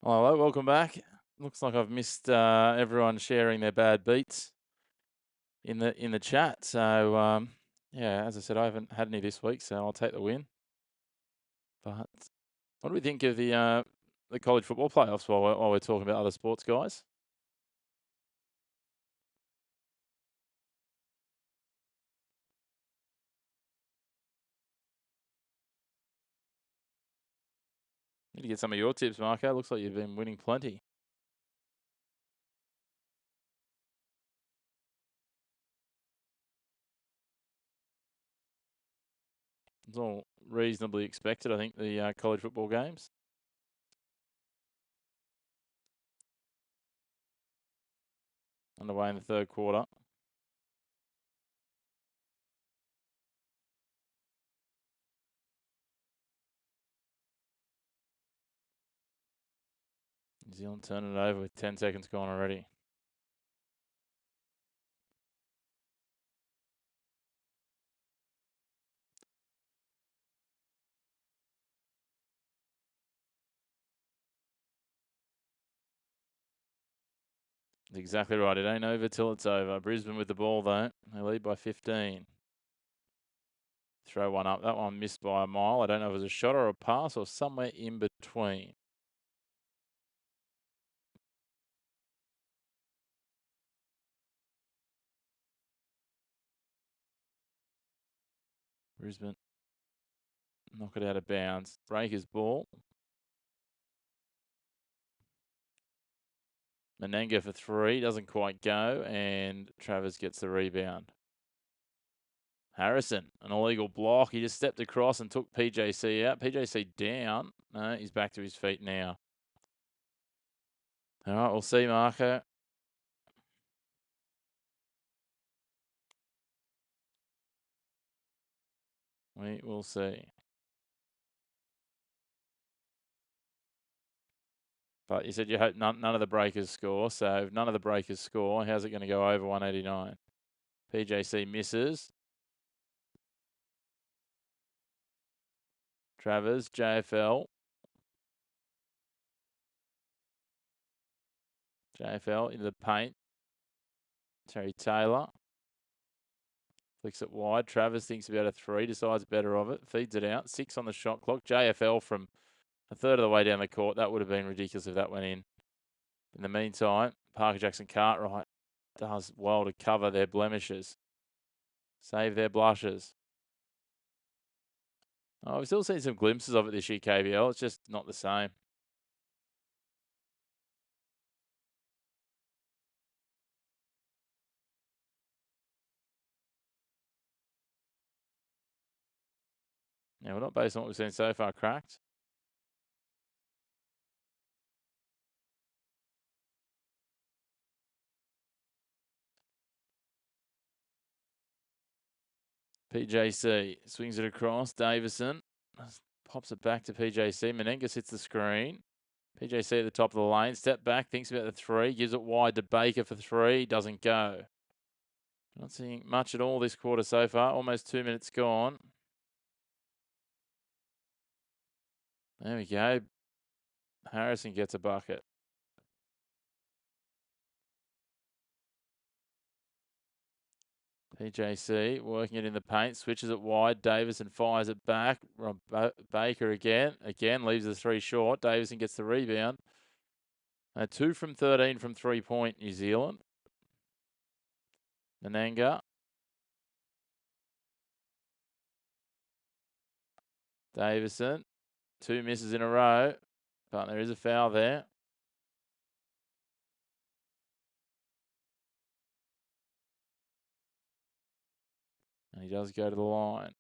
Hello, welcome back. Looks like I've missed everyone sharing their bad beats in the chat. So yeah, as I said, I haven't had any this week, so I'll take the win. But what do we think of the college football playoffs while we're talking about other sports, guys? Need to get some of your tips, Marco. Looks like you've been winning plenty. It's all reasonably expected, I think, the college football games. Underway in the third quarter. New Zealand turning it over with 10 seconds gone already. Exactly right. It ain't over till it's over. Brisbane with the ball, though. They lead by 15. Throw one up. That one missed by a mile. I don't know if it was a shot or a pass or somewhere in between. Brisbane knock it out of bounds. Breakers ball. Menenga for 3. Doesn't quite go. And Travers gets the rebound. Harrison, an illegal block. He just stepped across and took PJC out. PJC down. No, he's back to his feet now. All right, we'll see, Marco. We will see. But you said you hope none of the breakers score. So if none of the breakers score, how's it going to go over 189? PJC misses. Travers, JFL. JFL into the paint. Terry Taylor. Flicks it wide. Travers thinks about a 3. Decides better of it. Feeds it out. 6 on the shot clock. JFL from a third of the way down the court. That would have been ridiculous if that went in. In the meantime, Parker Jackson Cartwright does well to cover their blemishes. Save their blushes. Oh, we've still seen some glimpses of it this year, KBL. It's just not the same. Yeah, we're not based on what we've seen so far, cracked. PJC swings it across. Davison pops it back to PJC. Menenga hits the screen. PJC at the top of the lane. Step back, thinks about the 3. Gives it wide to Baker for 3. Doesn't go. Not seeing much at all this quarter so far. Almost 2 minutes gone. There we go. Harrison gets a bucket. PJC working it in the paint, switches it wide. Davison fires it back. Baker again leaves the 3 short. Davison gets the rebound. 2 from 13 from 3-point New Zealand. Menenga. Davison. 2 misses in a row, but there is a foul there. And he does go to the line.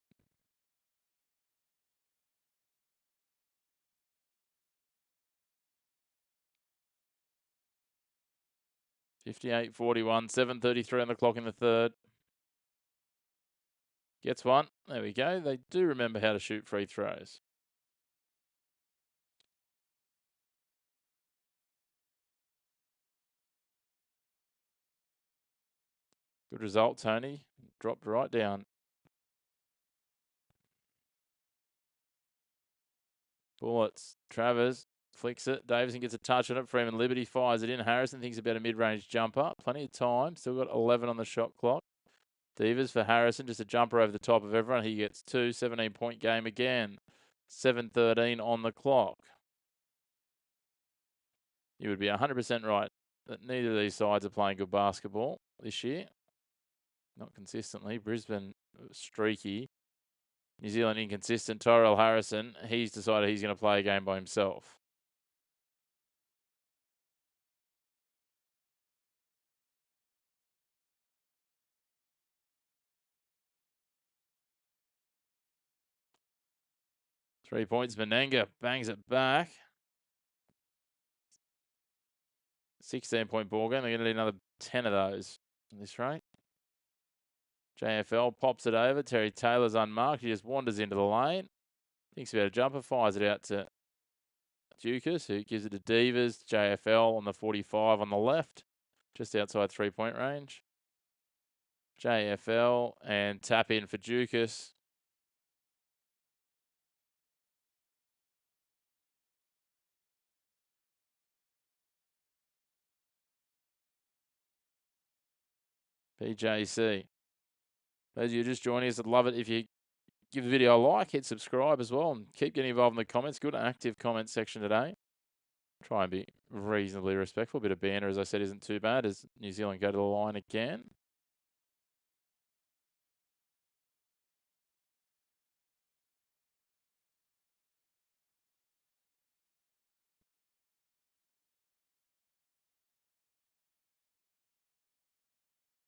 (58-41), 7:33 on the clock in the third. Gets one. There we go. They do remember how to shoot free throws. Good result, Tony. Dropped right down. Bullets. Travers Flicks it. Davison gets a touch on it. Freeman Liberty fires it in. Harrison thinks about a mid-range jumper. Plenty of time. Still got 11 on the shot clock. Divas for Harrison. Just a jumper over the top of everyone. He gets 2. 17-point game again. 7:13 on the clock. You would be 100% right that neither of these sides are playing good basketball this year. Not consistently. Brisbane streaky. New Zealand inconsistent. Tyrell Harrison, he's decided he's going to play a game by himself. Three points. Menenga bangs it back. 16-point ball game. They're going to need another 10 of those at this rate. JFL pops it over. Terry Taylor's unmarked. He just wanders into the lane. Thinks about a jumper. Fires it out to Dukas, who gives it to Divas. JFL on the 45 on the left. Just outside 3-point range. JFL and tap in for Dukas. PJC. As you're just joining us, I'd love it if you give the video a like, hit subscribe as well, and keep getting involved in the comments. Good active comment section today. Try and be reasonably respectful. A bit of banter, as I said, isn't too bad as New Zealand go to the line again.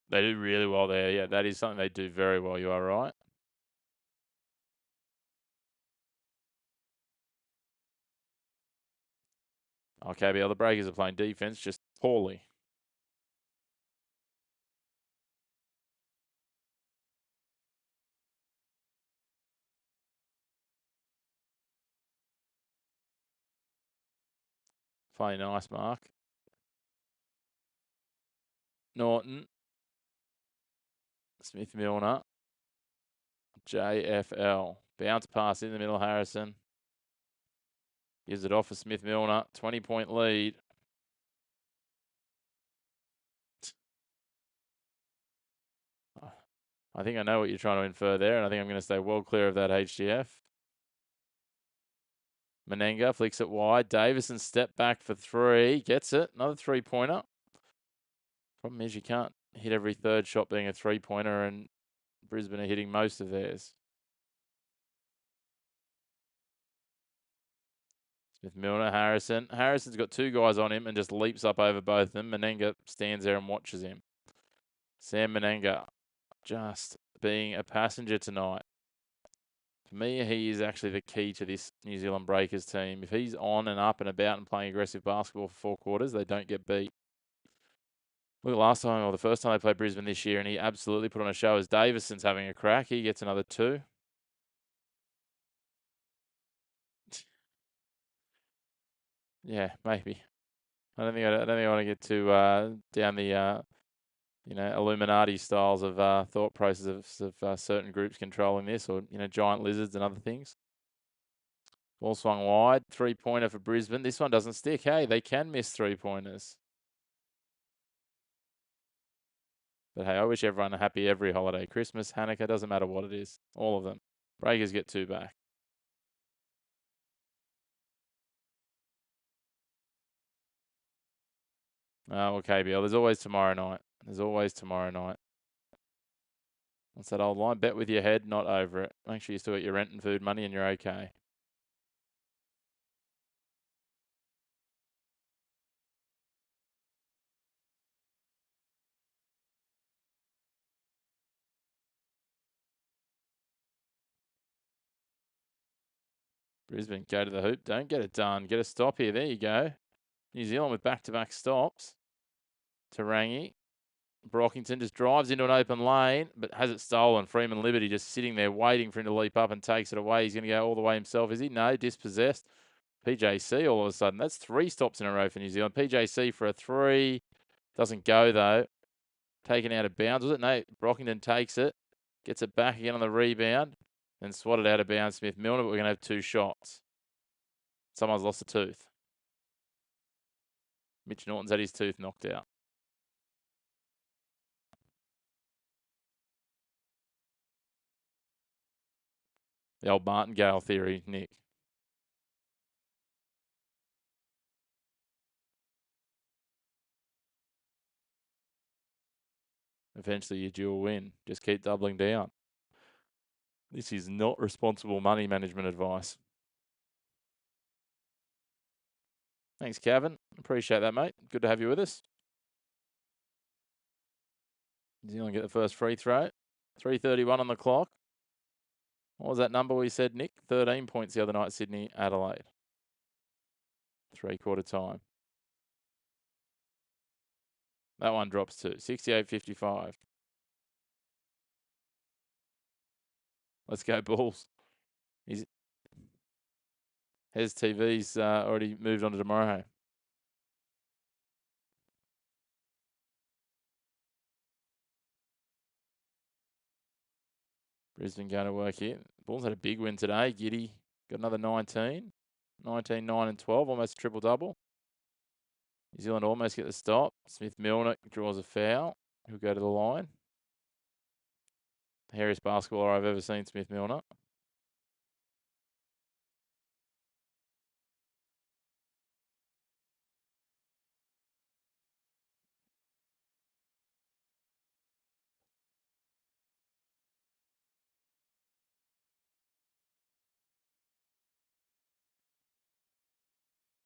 They do really well there. Yeah, that is something they do very well. You are right. Okay, the other Breakers are playing defense just poorly. Funny nice mark. Norton. Smith Milner. JFL. Bounce pass in the middle, Harrison. Gives it off for Smith Milner. 20-point lead. I think I know what you're trying to infer there, and I think I'm going to stay well clear of that HGF. Menenga flicks it wide. Davison step back for 3. Gets it. Another 3-pointer. Problem is you can't hit every third shot being a 3-pointer, and Brisbane are hitting most of theirs. Smith Milner, Harrison. Harrison's got 2 guys on him and just leaps up over both of them. Menenga stands there and watches him. Sam Menenga just being a passenger tonight. For me, he is actually the key to this New Zealand Breakers team. If he's on and up and about and playing aggressive basketball for 4 quarters, they don't get beat. Look, last time, or the first time they played Brisbane this year, and he absolutely put on a show as Davison's having a crack. He gets another 2. Yeah, maybe. I don't think I want to get too down the Illuminati styles of thought processes of certain groups controlling this, or giant lizards and other things. Ball swung wide, 3-pointer for Brisbane. This one doesn't stick. Hey, they can miss 3-pointers. But hey, I wish everyone a happy every holiday. Christmas, Hanukkah, doesn't matter what it is. All of them. Breakers get 2 back. Oh, okay, KBL. There's always tomorrow night. There's always tomorrow night. What's that old line? Bet with your head, not over it. Make sure you still got your rent and food money and you're okay. Brisbane go to the hoop. Don't get it done. Get a stop here. There you go. New Zealand with back-to-back stops. Tarangi. Brockington just drives into an open lane, but has it stolen. Freeman Liberty just sitting there waiting for him to leap up and takes it away. He's going to go all the way himself, is he? No, dispossessed. PJC all of a sudden. That's 3 stops in a row for New Zealand. PJC for a 3. Doesn't go, though. Taken out of bounds, was it? No, Brockington takes it. Gets it back again on the rebound. Then swatted out of bounds Smith Milner, but we're going to have 2 shots. Someone's lost a tooth. Mitch Norton's had his tooth knocked out. The old Martingale theory, Nick. Eventually you dual win. Just keep doubling down. This is not responsible money management advice. Thanks, Kevin. Appreciate that, mate. Good to have you with us. New Zealand get the first free throw. 3:31 on the clock. What was that number we said, Nick? 13 points the other night, Sydney, Adelaide. 3/4 time. That one drops to 68-55. Let's go, Bulls. His TV's already moved on to tomorrow. Brisbane going to work here. Bulls had a big win today. Giddy got another 19. 19, 9 and 12, almost triple-double. New Zealand almost get the stop. Smith-Milner draws a foul. He'll go to the line. The hairiest basketballer I've ever seen, Smith-Milner.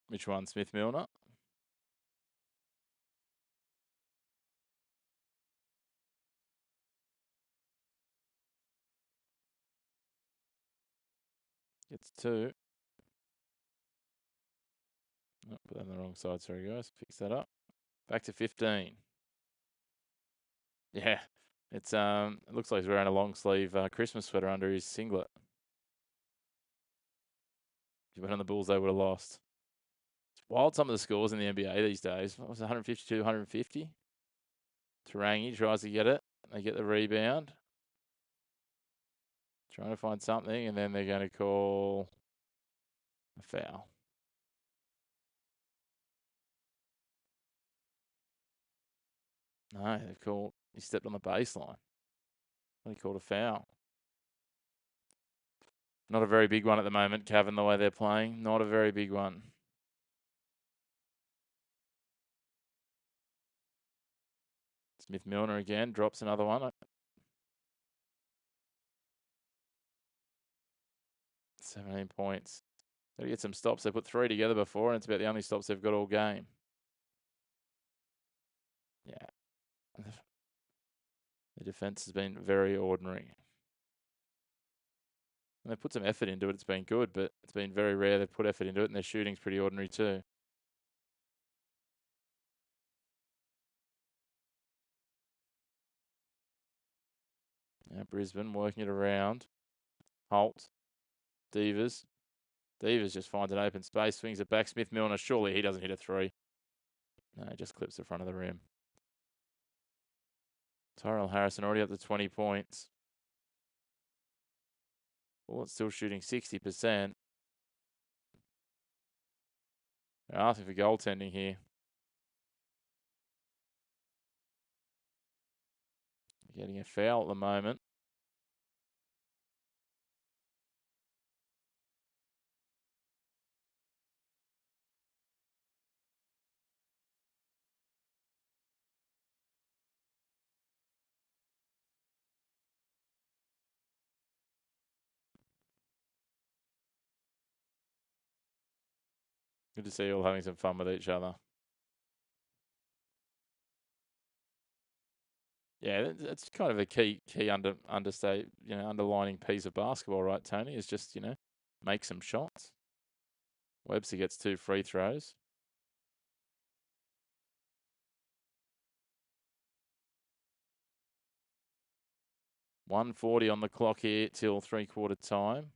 Which one, Smith-Milner? Gets 2. Oh, put that on the wrong side, sorry guys. Fix that up. Back to 15. Yeah, it's it looks like he's wearing a long sleeve Christmas sweater under his singlet. If you went on the Bulls, they would have lost. It's wild, some of the scores in the NBA these days. What was it, 152, 150? Tarangi tries to get it. They get the rebound. Trying to find something, and then they're going to call a foul. No, they've called. He stepped on the baseline. They called a foul. Not a very big one at the moment, Kevin, the way they're playing. Not a very big one. Smith-Milner again, drops another one. 17 points. Got to get some stops. They put 3 together before, and it's about the only stops they've got all game. Yeah. The defense has been very ordinary. And they've put some effort into it. It's been good, but it's been very rare they've put effort into it, and their shooting's pretty ordinary too. Now Brisbane working it around. Holt. Devers. Devers just finds an open space, swings it back. Smith-Milner, surely he doesn't hit a 3. No, he just clips the front of the rim. Tyrell Harrison already up to 20 points. Bullets still shooting 60%. They're asking for goaltending here. Getting a foul at the moment. Good to see you all having some fun with each other. Yeah, it's kind of a key underlining piece of basketball, right, Tony? Is just, make some shots. Webster gets 2 free throws. $1:40 on the clock here till 3/4 time.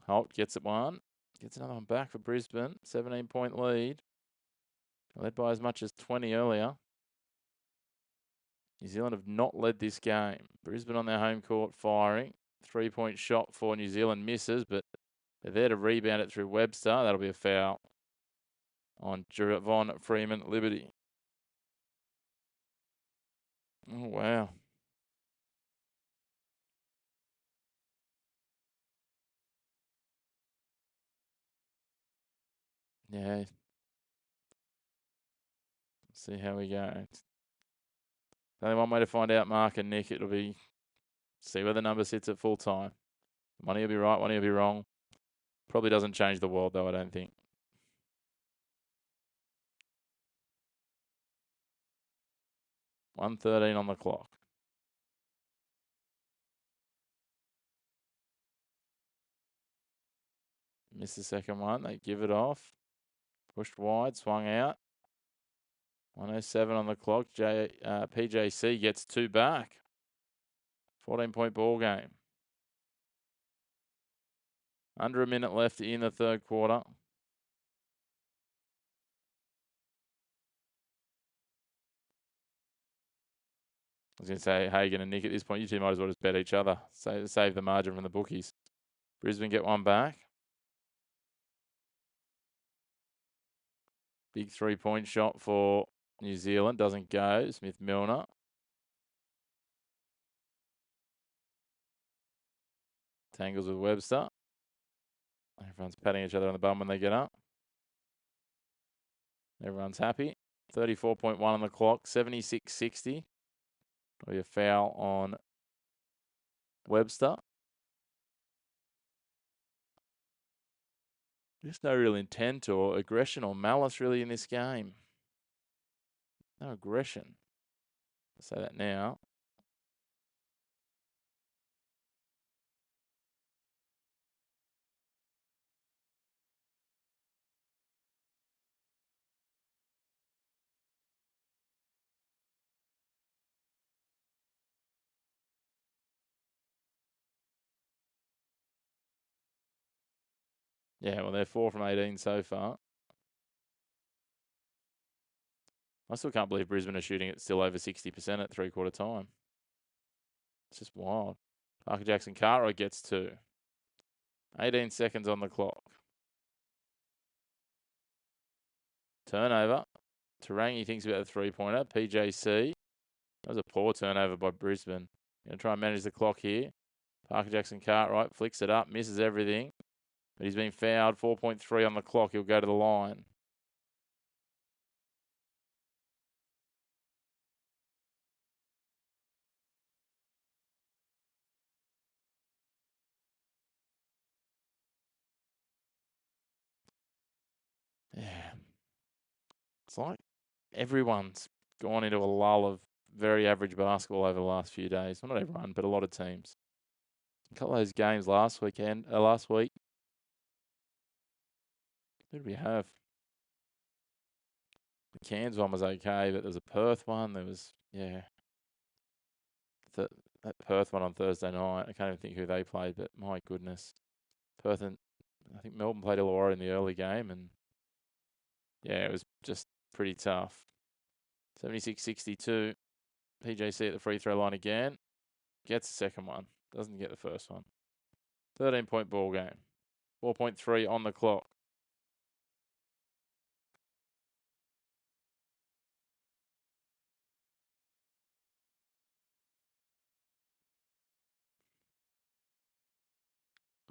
Holt gets it one. Gets another one back for Brisbane. 17-point lead. Led by as much as 20 earlier. New Zealand have not led this game. Brisbane on their home court firing. 3-point shot for New Zealand misses, but they're there to rebound it through Webster. That'll be a foul on Javon Freeman Liberty. Oh, wow. Yeah. See how we go. Only one way to find out, Mark and Nick. It'll be see where the number sits at full time. Money will be right, money will be wrong. Probably doesn't change the world, though, I don't think. 1:13 on the clock. Missed the second one. They give it off. Pushed wide, swung out. 1:07 on the clock. PJC gets 2 back. 14-point ball game. Under a minute left in the third quarter. I was going to say, Hagan and Nick, at this point, you two might as well just bet each other. Save the margin from the bookies. Brisbane get one back. Big 3-point shot for New Zealand. Doesn't go. Smith-Milner. Tangles with Webster. Everyone's patting each other on the bum when they get up. Everyone's happy. 34.1 on the clock. 76-60. Probably a foul on Webster. Just no real intent or aggression or malice really in this game. No aggression. I'll say that now. Yeah, well, they're 4 from 18 so far. I still can't believe Brisbane are shooting it still over 60% at three-quarter time. It's just wild. Parker Jackson Cartwright gets 2. 18 seconds on the clock. Turnover. Tarangi thinks about the three-pointer. PJC. That was a poor turnover by Brisbane. Going to try and manage the clock here. Parker Jackson Cartwright flicks it up, misses everything. But he's been fouled. 4.3 on the clock. He'll go to the line. Yeah. It's like everyone's gone into a lull of very average basketball over the last few days. Well, not everyone, but a lot of teams. A couple of those games last week. Who did we have? The Cairns one was okay, but there was a Perth one. There was, that Perth one on Thursday night. I can't even think who they played, but my goodness. Perth and I think Melbourne played Illawarra in the early game, and yeah, it was just pretty tough. 76-62. PJC at the free throw line again. Gets the second one. Doesn't get the first one. 13-point ball game. 4.3 on the clock.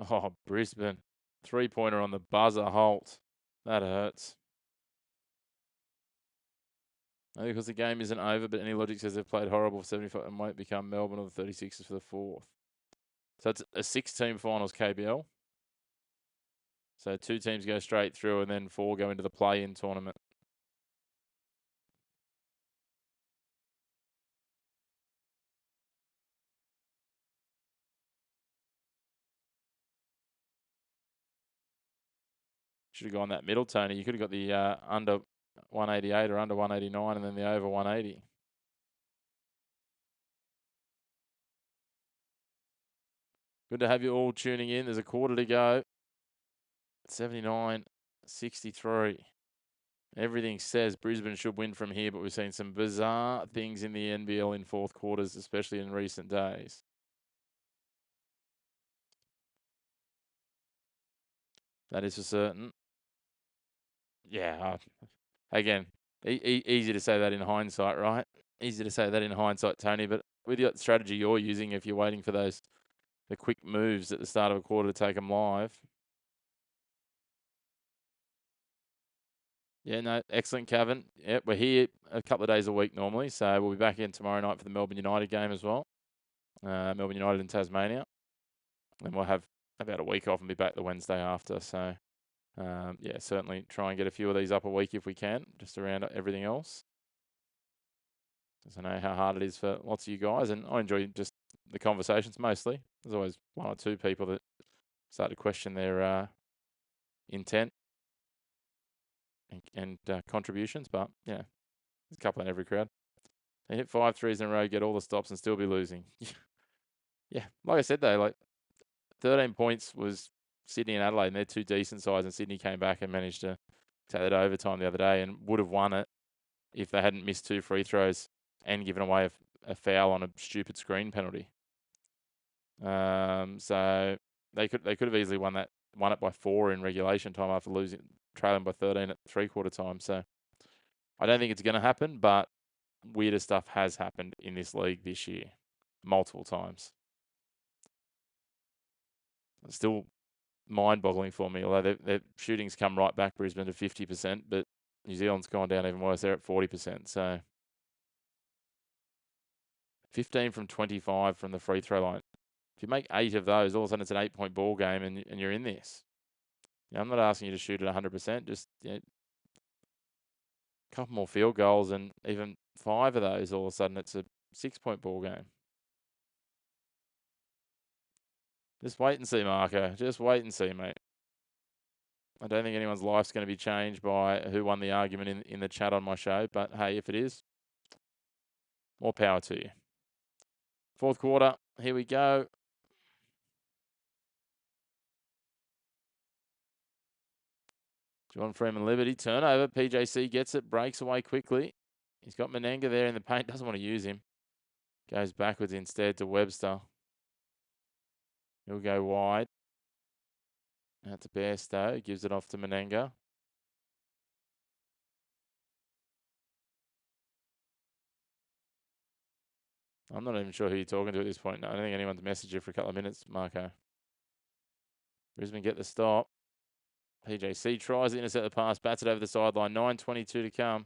Oh, Brisbane. 3-pointer on the buzzer. Holt. That hurts. Only because the game isn't over, but any logic says they've played horrible for 75 and won't become Melbourne or the 36ers for the 4th. So it's a 6-team finals KBL. So 2 teams go straight through and then 4 go into the play-in tournament. Should have gone that middle, Tony. You could have got the under 188 or under 189 and then the over 180. Good to have you all tuning in. There's a quarter to go. 79-63. Everything says Brisbane should win from here, but we've seen some bizarre things in the NBL in fourth quarters, especially in recent days. That is for certain. Yeah. Again, easy to say that in hindsight, right? Easy to say that in hindsight, Tony. But with the strategy you're using, if you're waiting for the quick moves at the start of a quarter to take them live. Yeah, no, excellent, Kevin. Yeah, we're here a couple of days a week normally, so we'll be back in tomorrow night for the Melbourne United game as well. Melbourne United in Tasmania. Then we'll have about a week off and be back the Wednesday after. So, yeah, certainly try and get a few of these up a week if we can, just around everything else. Because I know how hard it is for lots of you guys, and I enjoy just the conversations mostly. There's always one or two people that start to question their intent and contributions, but yeah, there's a couple in every crowd. They hit 5 threes in a row, get all the stops, and still be losing. Yeah, like I said though, like 13 points was Sydney and Adelaide, and they're two decent sides, and Sydney came back and managed to take that overtime the other day and would have won it if they hadn't missed 2 free throws and given away a foul on a stupid screen penalty. So they could have easily won it by 4 in regulation time after trailing by 13 at 3/4 time. So I don't think it's going to happen, but weirder stuff has happened in this league this year, multiple times. It's still mind-boggling for me, although their shooting's come right back, Brisbane, to 50%, but New Zealand's gone down even worse. They're at 40%. So 15 from 25 from the free throw line. If you make 8 of those, all of a sudden it's an 8-point ball game and you're in this. Yeah, I'm not asking you to shoot at 100%, just a couple more field goals, and even 5 of those, all of a sudden it's a 6-point ball game. Just wait and see, Marco. Just wait and see, mate. I don't think anyone's life's going to be changed by who won the argument in the chat on my show, but hey, if it is, more power to you. Fourth quarter, here we go. John Freeman Liberty, turnover. PJC gets it, breaks away quickly. He's got Menenga there in the paint, doesn't want to use him. Goes backwards instead to Webster. He'll go wide. Out to Bairstow, gives it off to Menenga. I'm not even sure who you're talking to at this point. No, I don't think anyone's messaged you for a couple of minutes, Marco. Brisbane get the stop. PJC tries to intercept the pass, bats it over the sideline. 9:22 to come.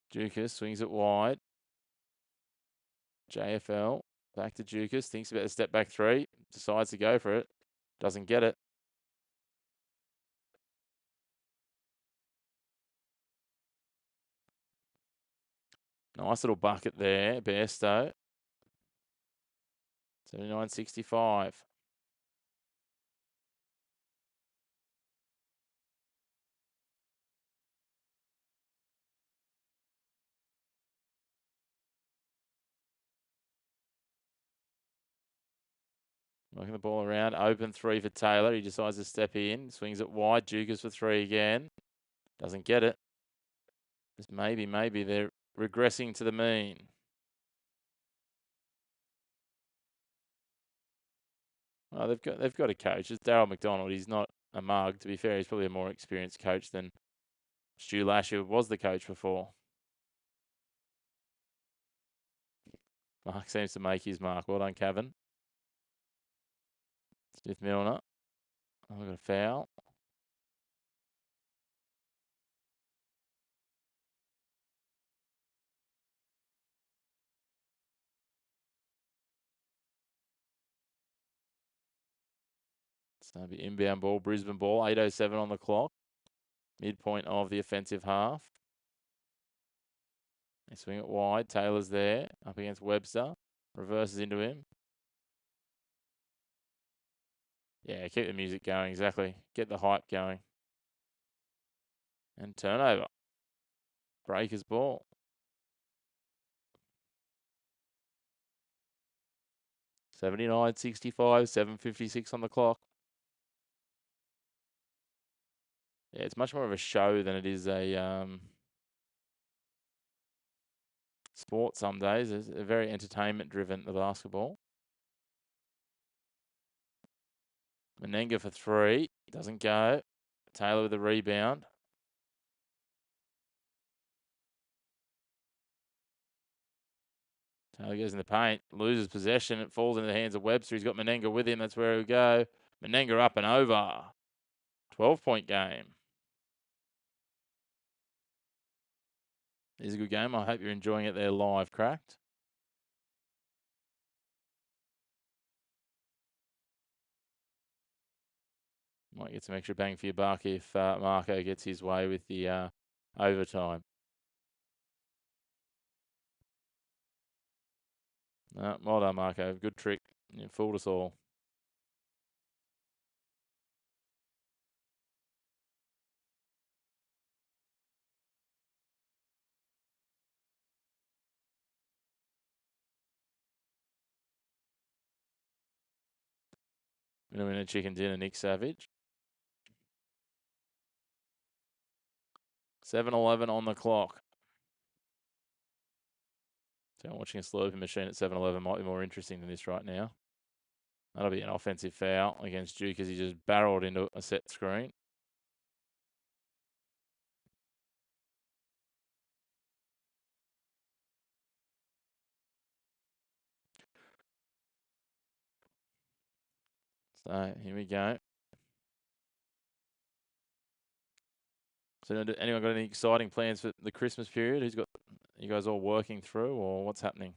Dukas swings it wide. JFL back to Dukas. Thinks about the step back 3. Decides to go for it. Doesn't get it. Nice little bucket there, Bairstow. 79-65. Working the ball around. Open 3 for Taylor. He decides to step in. Swings it wide. Dukas for 3 again. Doesn't get it. Just maybe they're regressing to the mean. Oh, they've got a coach. It's Darryl McDonald. He's not a mug. To be fair, he's probably a more experienced coach than Stu Lash, who was the coach before. Mark seems to make his mark. Well done, Cavan. Smith Milner. Oh, we've got a foul. So it'll be inbound ball, Brisbane ball. 8:07 on the clock. Midpoint of the offensive half. They swing it wide. Taylor's there. Up against Webster. Reverses into him. Yeah, keep the music going. Exactly. Get the hype going. And turnover. Breakers ball. 79-65, 7:56 on the clock. Yeah, it's much more of a show than it is a sport some days. It's very entertainment-driven, the basketball. Menenga for 3. Doesn't go. Taylor with the rebound. Taylor goes in the paint, loses possession. It falls into the hands of Webster. He's got Menenga with him. That's where he'll go. Menenga up and over. 12-point game. It's a good game. I hope you're enjoying it there live, Cracked. Might get some extra bang for your buck if Marco gets his way with the overtime. Well done, Marco. Good trick. You fooled us all. Winner chicken dinner, Nick Savage. 7-11 on the clock. So watching a slurping machine at 7-11 might be more interesting than this right now. That'll be an offensive foul against Duke as he just barreled into a set screen. So here we go. So anyone got any exciting plans for the Christmas period? Who's got you guys all working through, or what's happening?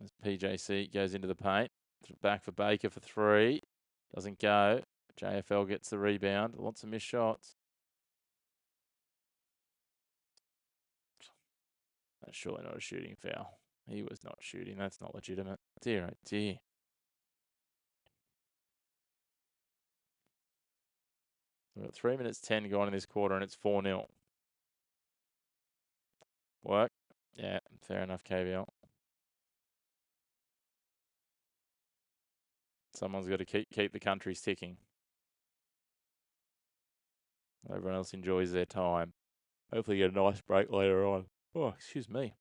As PJC goes into the paint. Back for Baker for 3. Doesn't go. JFL gets the rebound. Lots of missed shots. That's surely not a shooting foul. He was not shooting. That's not legitimate. Dear, oh dear. We've got 3 minutes 10 gone in this quarter, and it's 4-0. Work? Yeah, fair enough, KBL. Someone's got to keep the countries ticking. Everyone else enjoys their time. Hopefully get a nice break later on. Oh, excuse me.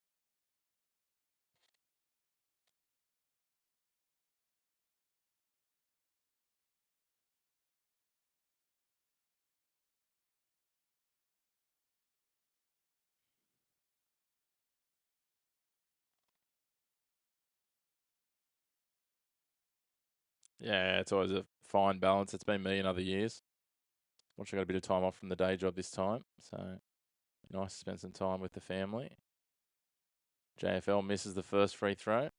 Yeah, it's always a fine balance. It's been me in other years. Watching, I got a bit of time off from the day job this time, so nice to spend some time with the family. JFL misses the first free throw.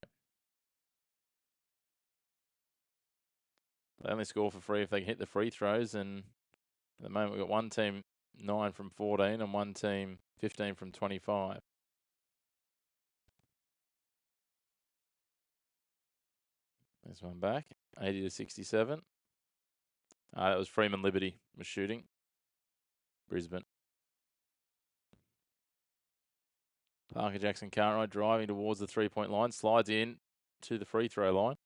They only score for free if they can hit the free throws, and at the moment we've got one team 9 from 14 and one team 15 from 25. There's one back, 80 to 67. That was Freeman Liberty was shooting. Brisbane. Parker Jackson Cartwright driving towards the 3-point line, slides in to the free throw line.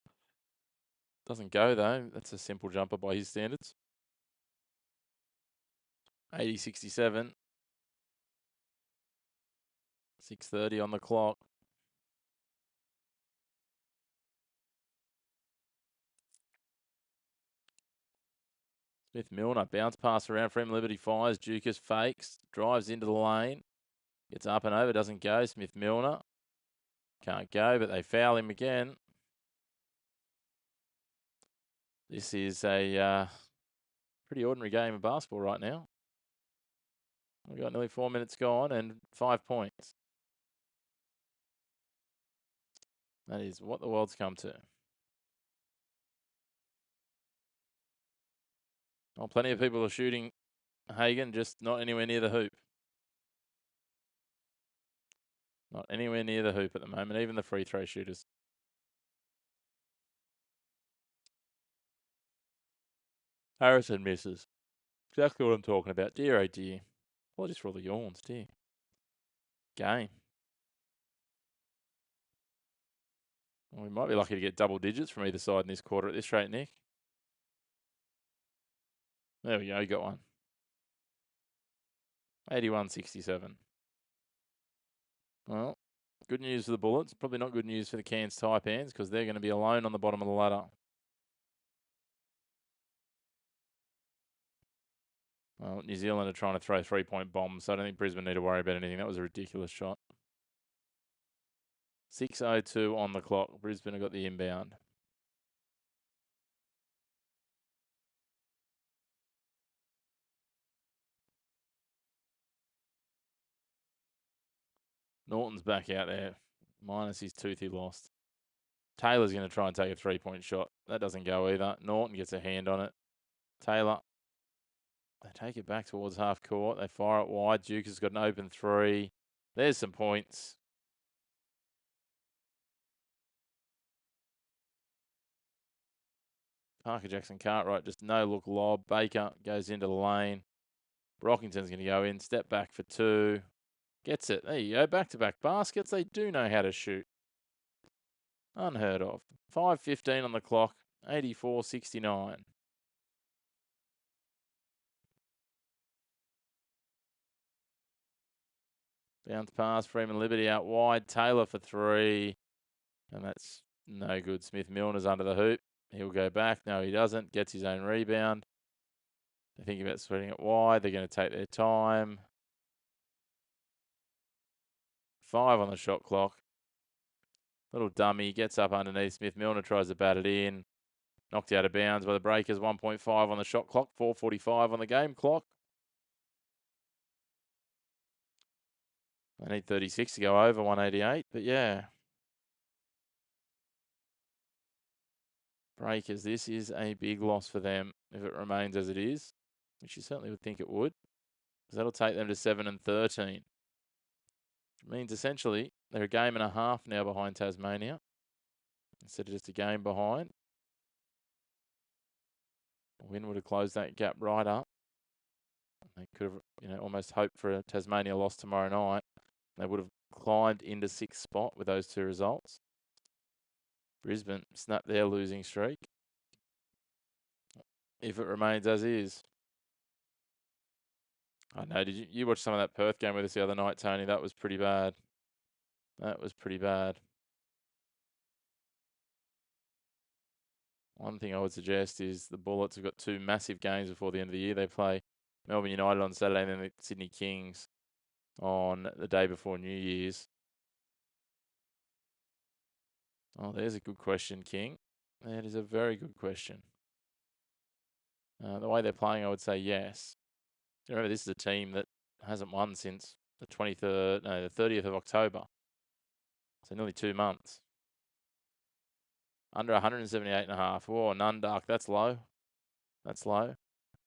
Doesn't go though. That's a simple jumper by his standards. 80-67. 6:30 on the clock. Smith Milner, bounce pass around. Freeman Liberty fires. Dukas fakes, drives into the lane. Gets up and over, doesn't go. Smith Milner can't go, but they foul him again. This is a pretty ordinary game of basketball right now. We've got nearly 4 minutes gone and 5 points. That is what the world's come to. Well, plenty of people are shooting Hagen, just not anywhere near the hoop. Not anywhere near the hoop at the moment, even the free throw shooters. Harrison misses. Exactly what I'm talking about. Dear, oh dear. Apologies for all the yawns, dear. Game. Well, we might be lucky to get double digits from either side in this quarter at this rate, Nick. There we go, you got one. 81-67. Well, good news for the Bullets. Probably not good news for the Cairns Taipans because they're going to be alone on the bottom of the ladder. Well, New Zealand are trying to throw 3-point bombs, so I don't think Brisbane need to worry about anything. That was a ridiculous shot. 6:02 on the clock. Brisbane have got the inbound. Norton's back out there, minus his tooth he lost. Taylor's going to try and take a 3-point shot. That doesn't go either. Norton gets a hand on it. Taylor, they take it back towards half court. They fire it wide. Duke has got an open 3. There's some points. Parker Jackson Cartwright, just no look lob. Baker goes into the lane. Brockington's going to go in. Step back for 2. Gets it. There you go. Back-to-back baskets. They do know how to shoot. Unheard of. 5:15 on the clock. 84-69. Bounce pass. Freeman Liberty out wide. Taylor for 3. And that's no good. Smith Milner's under the hoop. He'll go back. No, he doesn't. Gets his own rebound. They're thinking about spreading it wide. They're going to take their time. 5 on the shot clock. Little dummy gets up underneath. Smith Milner tries to bat it in. Knocked out of bounds by the Breakers. 1.5 on the shot clock. 4:45 on the game clock. They need 36 to go over 188. But yeah. Breakers, this is a big loss for them if it remains as it is, which you certainly would think it would, because that'll take them to 7-13. It means essentially they're a game and a half now behind Tasmania instead of just a game behind. A win would have closed that gap right up. They could have, almost hoped for a Tasmania loss tomorrow night. They would have climbed into 6th spot with those 2 results. Brisbane snapped their losing streak if it remains as is. I know. Did you watch some of that Perth game with us the other night, Tony? That was pretty bad. That was pretty bad. One thing I would suggest is the Bullets have got 2 massive games before the end of the year. They play Melbourne United on Saturday and then the Sydney Kings on the day before New Year's. Oh, there's a good question, King. That is a very good question. The way they're playing, I would say yes. Remember, this is a team that hasn't won since the 30th of October. So nearly 2 months. Under 178.5. Oh, Nundark, that's low. That's low.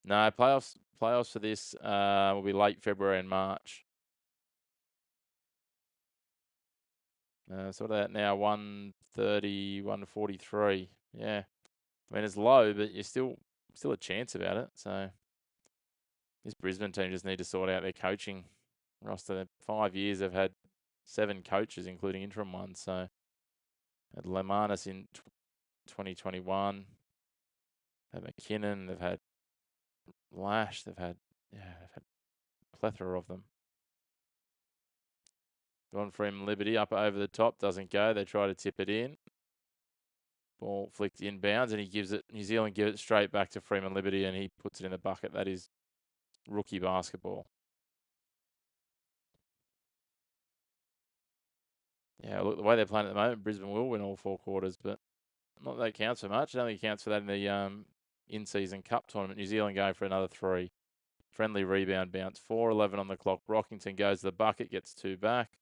No, playoffs for this will be late February and March. So what are that now? 130, 143. Yeah. I mean, it's low, but you're still a chance about it. So this Brisbane team just need to sort out their coaching roster. 5 years they've had 7 coaches, including interim ones. So had Lemanis in 2021. They've had McKinnon. They've had Lash. They've had a plethora of them. Don Freeman Liberty up over the top, doesn't go. They try to tip it in. Ball flicked inbounds, and he gives it. New Zealand give it straight back to Freeman Liberty, and he puts it in the bucket. That is rookie basketball. Yeah, look, the way they're playing at the moment, Brisbane will win all 4 quarters, but not that counts for much. It only counts for that in the in-season cup tournament. New Zealand going for another 3. Friendly rebound bounce. 4:11 on the clock. Brockington goes to the bucket, gets 2 back.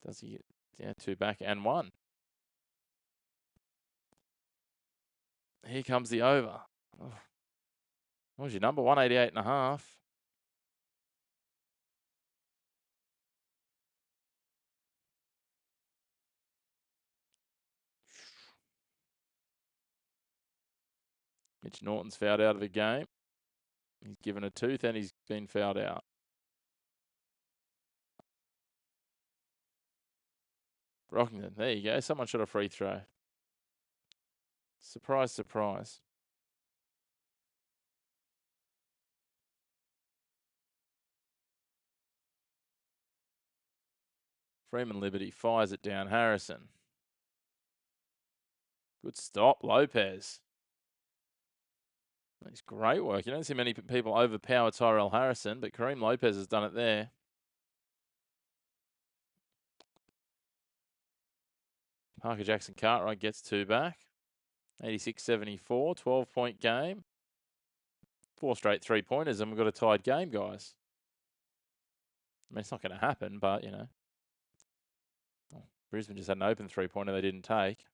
Does he get 2 back and 1? Here comes the over. Oh. What was your number? 188.5. Mitch Norton's fouled out of the game. He's given a tooth and he's been fouled out. Brockington, there you go. Someone shot a free throw. Surprise, surprise. Freeman Liberty fires it down. Harrison. Good stop, Lopez. That's great work. You don't see many people overpower Tyrell Harrison, but Kareem Lopez has done it there. Parker Jackson Cartwright gets 2 back. 86-74, 12-point game. 4 straight 3-pointers, and we've got a tied game, guys. I mean, it's not going to happen, but, you know. Brisbane just had an open 3-pointer they didn't take.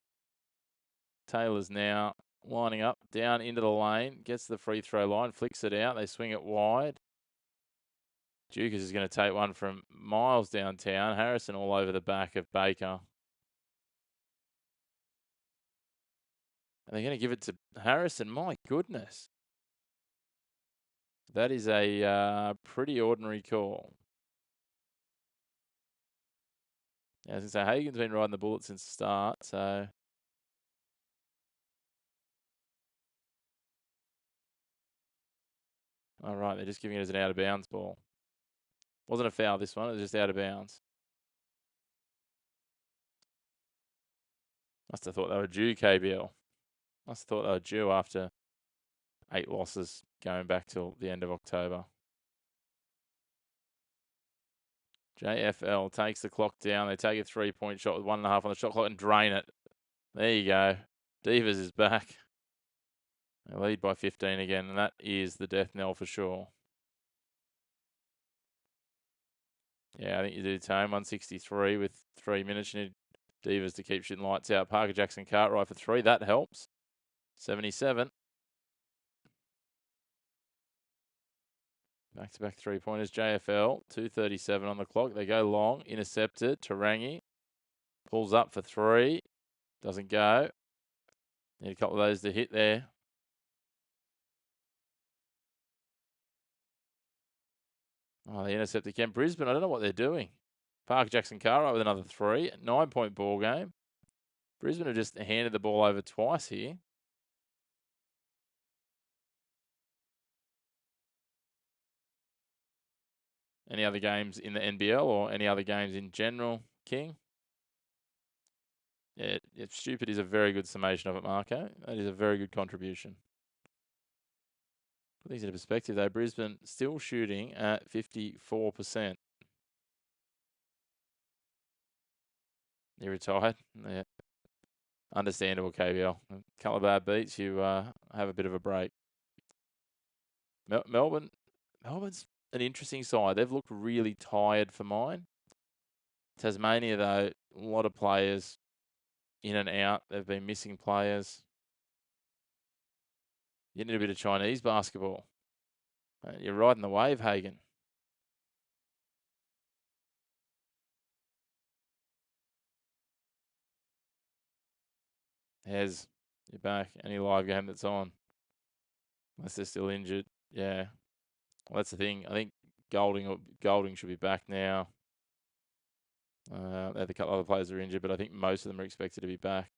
Taylor's now lining up, down into the lane, gets the free throw line, flicks it out. They swing it wide. Dukas is going to take one from miles downtown. Harrison all over the back of Baker. And they're going to give it to Harrison. My goodness. That is a pretty ordinary call. Yeah, I was going to say, Hagen's been riding the Bullets since the start, so... All right, they're just giving it as an out-of-bounds ball. Wasn't a foul, this one. It was just out of bounds. Must have thought they were due, KBL. Must have thought they were due after 8 losses going back till the end of October. JFL takes the clock down. They take a 3-point shot with 1.5 on the shot clock and drain it. There you go. Divas is back. They lead by 15 again, and that is the death knell for sure. Yeah, I think you do, Tone. 163 with 3 minutes. You need Divas to keep shooting lights out. Parker Jackson Cartwright for 3. That helps. 77. Back-to-back 3-pointers. JFL. 2:37 on the clock. They go long. Intercepted. Tarangi. Pulls up for 3. Doesn't go. Need a couple of those to hit there. Oh, they intercept again. Brisbane, I don't know what they're doing. Parker Jackson Cartwright with another 3. 9-point ball game. Brisbane have just handed the ball over twice here. Any other games in the NBL or any other games in general, King? Yeah, stupid is a very good summation of it, Marco. That is a very good contribution. Put things into perspective, though. Brisbane still shooting at 54%. You're retired? Yeah. Understandable, KBL. A couple of bad beats, you have a bit of a break. Melbourne's an interesting side. They've looked really tired for mine. Tasmania, though, a lot of players in and out. They've been missing players. You need a bit of Chinese basketball. You're riding the wave, Hagen. Hez, you're back. Any live game that's on. Unless they're still injured. Yeah. Well, that's the thing. I think Golding should be back now. They have a couple other players that are injured, but I think most of them are expected to be back.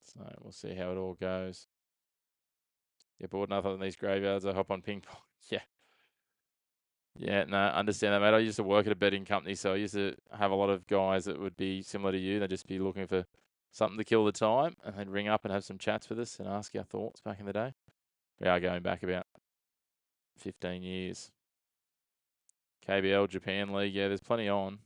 So we'll see how it all goes. Get bored enough than these graveyards. I hop on ping pong. Yeah. Yeah, no, understand that, mate. I used to work at a betting company, so I used to have a lot of guys that would be similar to you. They'd just be looking for something to kill the time, and they'd ring up and have some chats with us and ask our thoughts back in the day. We are going back about 15 years. KBL, Japan League, yeah, there's plenty on.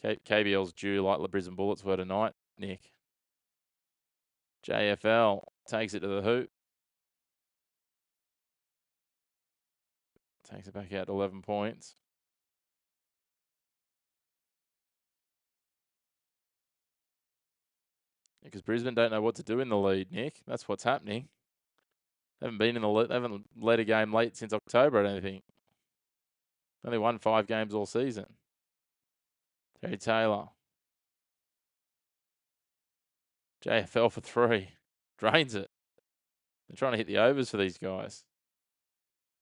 KBL's due like the Brisbane Bullets were tonight, Nick. JFL takes it to the hoop. Takes it back out to 11 points. Because Brisbane don't know what to do in the lead, Nick. That's what's happening. They haven't been in the lead. They haven't led a game late since October, I don't think. Only won 5 games all season. Terry Taylor. JFL for 3. Drains it. They're trying to hit the overs for these guys.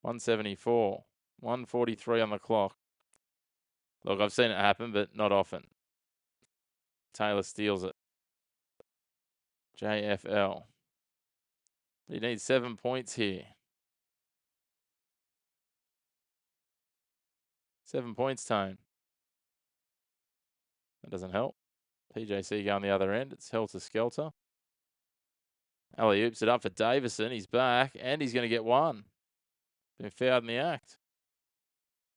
174. 143 on the clock. Look, I've seen it happen, but not often. Taylor steals it. JFL. He needs 7 points here. 7 points, Tone. That doesn't help. PJC going the other end. It's helter-skelter. Alley oops it up for Davison. He's back, and he's going to get one. Been fouled in the act.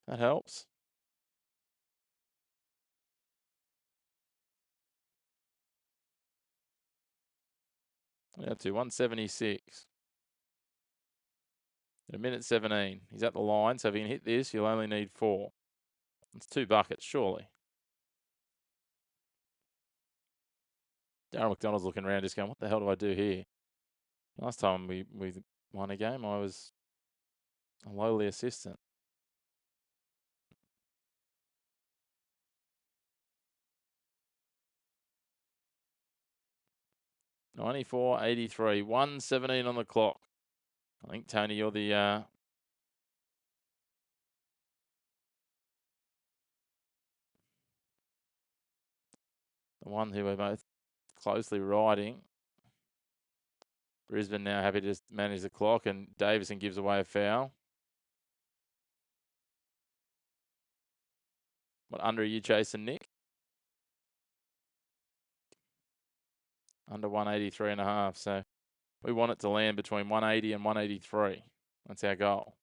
That helps. Up to 176. At a minute 17. He's at the line, so if he can hit this, you'll only need 4. It's 2 buckets, surely. Darryl McDonald's looking around just going, what the hell do I do here? Last time we won a game, I was a lowly assistant. $94.83, 117 on the clock. I think, Tony, you're the one who we're both closely riding. Brisbane now happy to just manage the clock, and Davison gives away a foul. What under are you chasing, Nick? Under 183.5. So we want it to land between 180 and 183. That's our goal.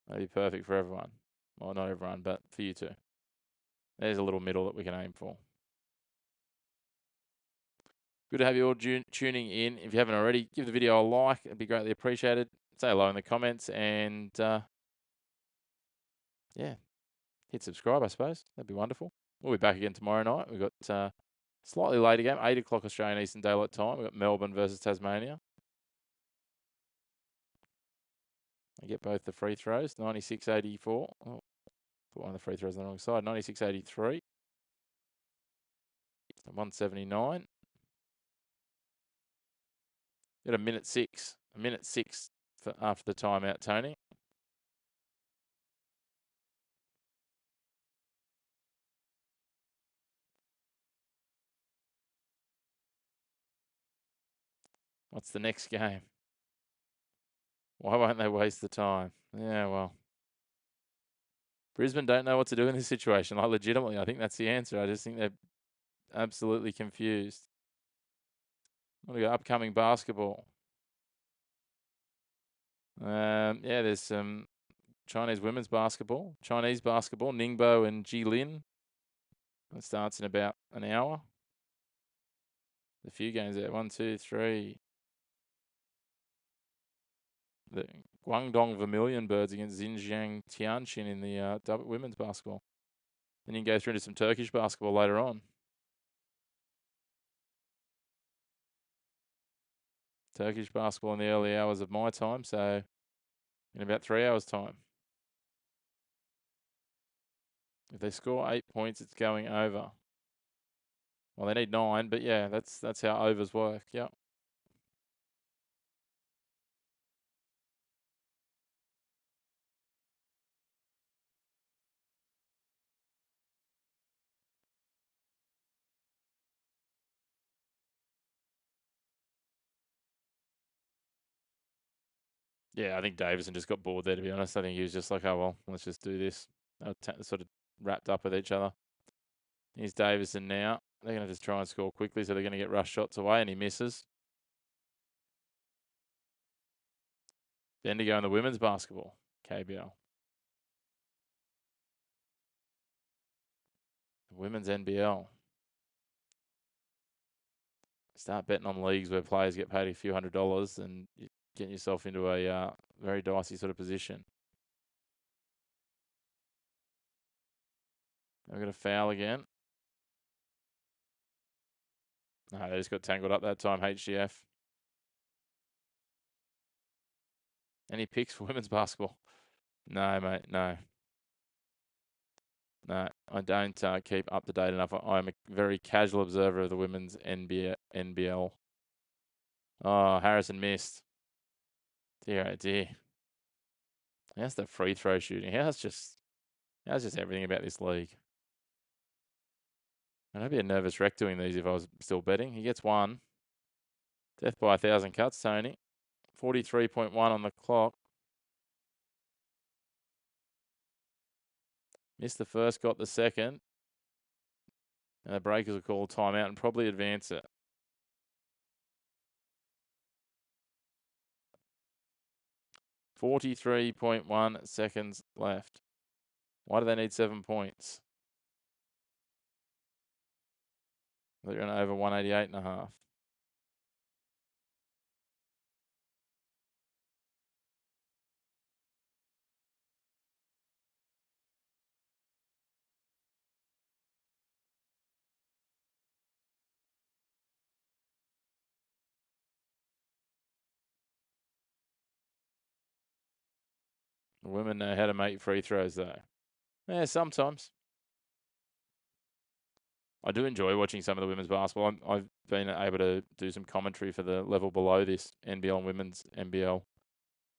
That'd be perfect for everyone. Well, not everyone, but for you two. There's a little middle that we can aim for. Good to have you all tuning in. If you haven't already, give the video a like. It'd be greatly appreciated. Say hello in the comments, and yeah, hit subscribe, I suppose. That'd be wonderful. We'll be back again tomorrow night. We've got slightly later game, 8 o'clock Australian Eastern Daylight Time. We've got Melbourne versus Tasmania. I get both the free throws, 96.84. Oh, put one of the free throws on the wrong side, 96.83. 179. Got a minute 6. A minute 6 for after the timeout, Tony. What's the next game? Why won't they waste the time? Yeah, well. Brisbane don't know what to do in this situation. Like, legitimately, I think that's the answer. I just think they're absolutely confused. What do we got? Upcoming basketball. Yeah, there's some Chinese women's basketball. Chinese basketball, Ningbo and Jilin. It starts in about an hour. A few games there. 1, 2, 3. The Guangdong Vermilion Birds against Xinjiang Tianjin in the women's basketball. Then you can go through into some Turkish basketball later on. Turkish basketball in the early hours of my time, so in about 3 hours' time. If they score 8 points, it's going over. Well, they need 9, but yeah, that's how overs work. Yep. Yeah, I think Davison just got bored there, to be honest. I think he was just like, oh, well, let's just do this. They're sort of wrapped up with each other. Here's Davison now. They're going to just try and score quickly, so they're going to get rush shots away, and he misses. Bendigo in the women's basketball, KBL. Women's NBL. Start betting on leagues where players get paid a few $100s and you get yourself into a very dicey sort of position. They're going to foul again. No, they just got tangled up that time, HGF. Any picks for women's basketball? No, mate, no. No, I don't keep up to date enough. I'm a very casual observer of the women's NBL. Oh, Harrison missed. Dear, oh dear. How's the free throw shooting? How's just everything about this league? I'd be a nervous wreck doing these if I was still betting. He gets one. Death by 1,000 cuts, Tony. 43.1 on the clock. Missed the first, got the second. And the Breakers will call a timeout and probably advance it. .43 seconds left. Why do they need 7 points? They're going over 188.5. The women know how to make free throws, though. Yeah, sometimes. I do enjoy watching some of the women's basketball. I've been able to do some commentary for the level below this, NBL and women's NBL.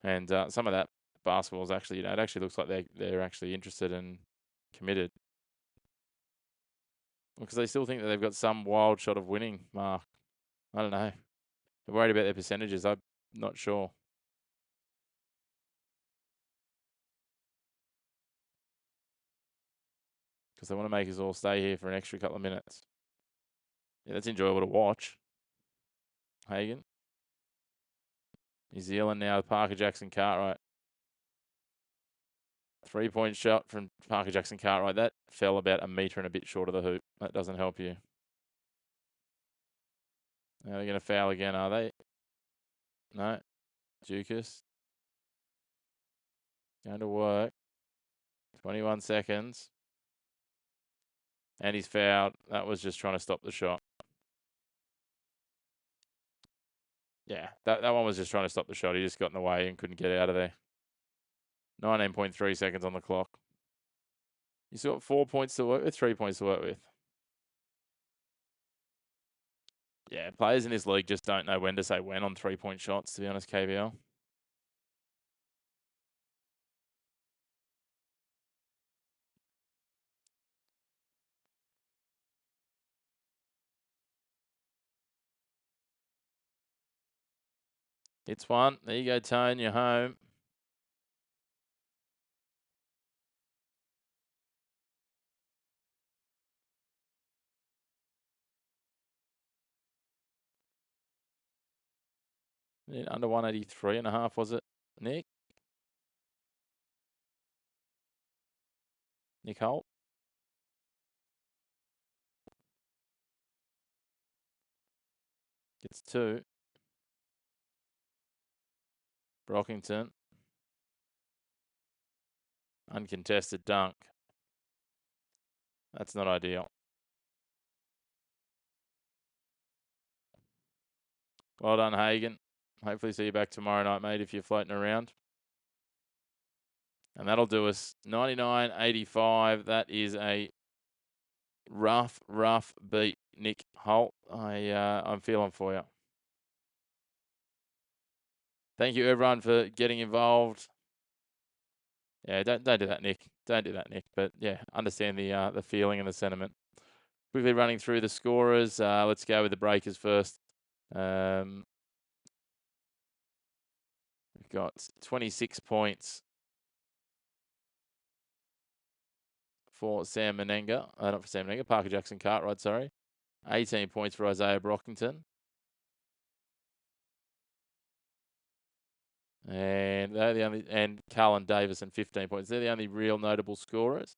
And some of that basketball is actually, it actually looks like they're actually interested and committed. Because they still think that they've got some wild shot of winning, Mark. I don't know. They're worried about their percentages. I'm not sure. Because they want to make us all stay here for an extra couple of minutes. Yeah, that's enjoyable to watch. Hagen. New Zealand now with Parker Jackson Cartwright. 3-point shot from Parker Jackson Cartwright. That fell about a metre and a bit short of the hoop. That doesn't help you. Now they're going to foul again, are they? No. Dukas. Going to work. 21 seconds. And he's fouled. That was just trying to stop the shot. Yeah, that one was just trying to stop the shot. He just got in the way and couldn't get out of there. 19.3 seconds on the clock. You still got 4 points to work with, 3 points to work with. Yeah, players in this league just don't know when to say when on 3-point shots, to be honest, KBL. It's one. There you go, Tone. You're home. Under 183.5, was it, Nick? Nick Holt? Gets 2. Brockington. Uncontested dunk. That's not ideal. Well done, Hagen. Hopefully see you back tomorrow night, mate, if you're floating around. And that'll do us 99.85. That is a rough beat, Nick Holt. I'm feeling for you. Thank you, everyone, for getting involved. Yeah, don't do that, Nick. Don't do that, Nick. But yeah, understand the feeling and the sentiment. Quickly running through the scorers. Let's go with the Breakers first. We've got 26 points for Sam Menenga. Not for Sam Menenga, Parker Jackson Cartwright, sorry. 18 points for Isaiah Brockington. And they're the only, and Carlin Davison, 15 points. They're the only real notable scorers.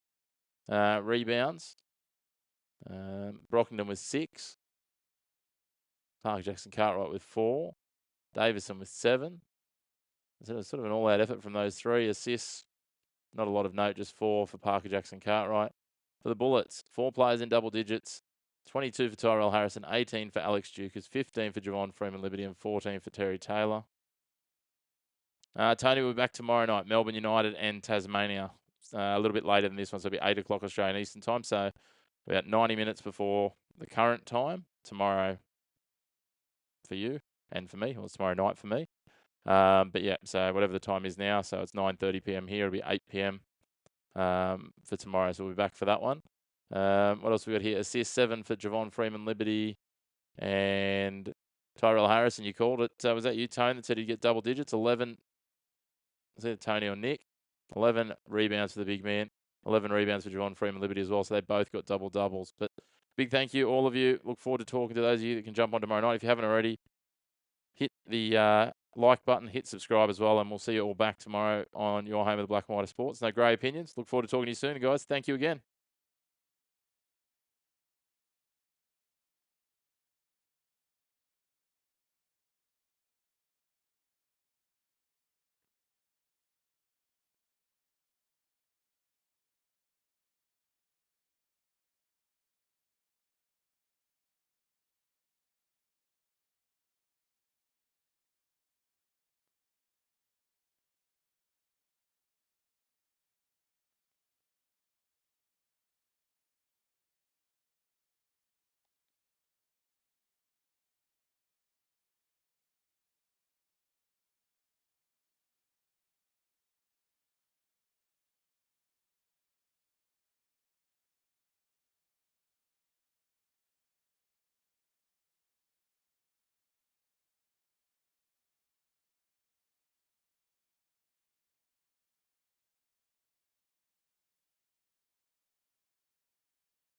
Rebounds. Brockington with 6. Parker Jackson Cartwright with 4. Davison with 7. So it's sort of an all-out effort from those 3. Assists, not a lot of note, just 4 for Parker Jackson Cartwright. For the Bullets, 4 players in double digits. 22 for Tyrell Harrison, 18 for Alex Dukas, 15 for Javon Freeman-Liberty, and 14 for Terry Taylor. Tony will be back tomorrow night, Melbourne United and Tasmania. A little bit later than this one, so it'll be 8 o'clock Australian Eastern Time. So about 90 minutes before the current time tomorrow for you and for me. Well, it's tomorrow night for me. But yeah, so whatever the time is now, so it's 9:30 p.m. here. It'll be 8 p.m. For tomorrow, so we'll be back for that one. What else we got here? Assist 7 for Javon Freeman-Liberty and Tyrell Harrison. You called it. Was that you, Tone, that said he'd get double digits? 11. Was it Tony or Nick? 11 rebounds for the big man. 11 rebounds for Javon Freeman Liberty as well. So they both got double doubles. But big thank you, all of you. Look forward to talking to those of you that can jump on tomorrow night. If you haven't already, hit the like button, hit subscribe as well, and we'll see you all back tomorrow on your home of the Black and White of Sports. No grey opinions. Look forward to talking to you soon, guys. Thank you again.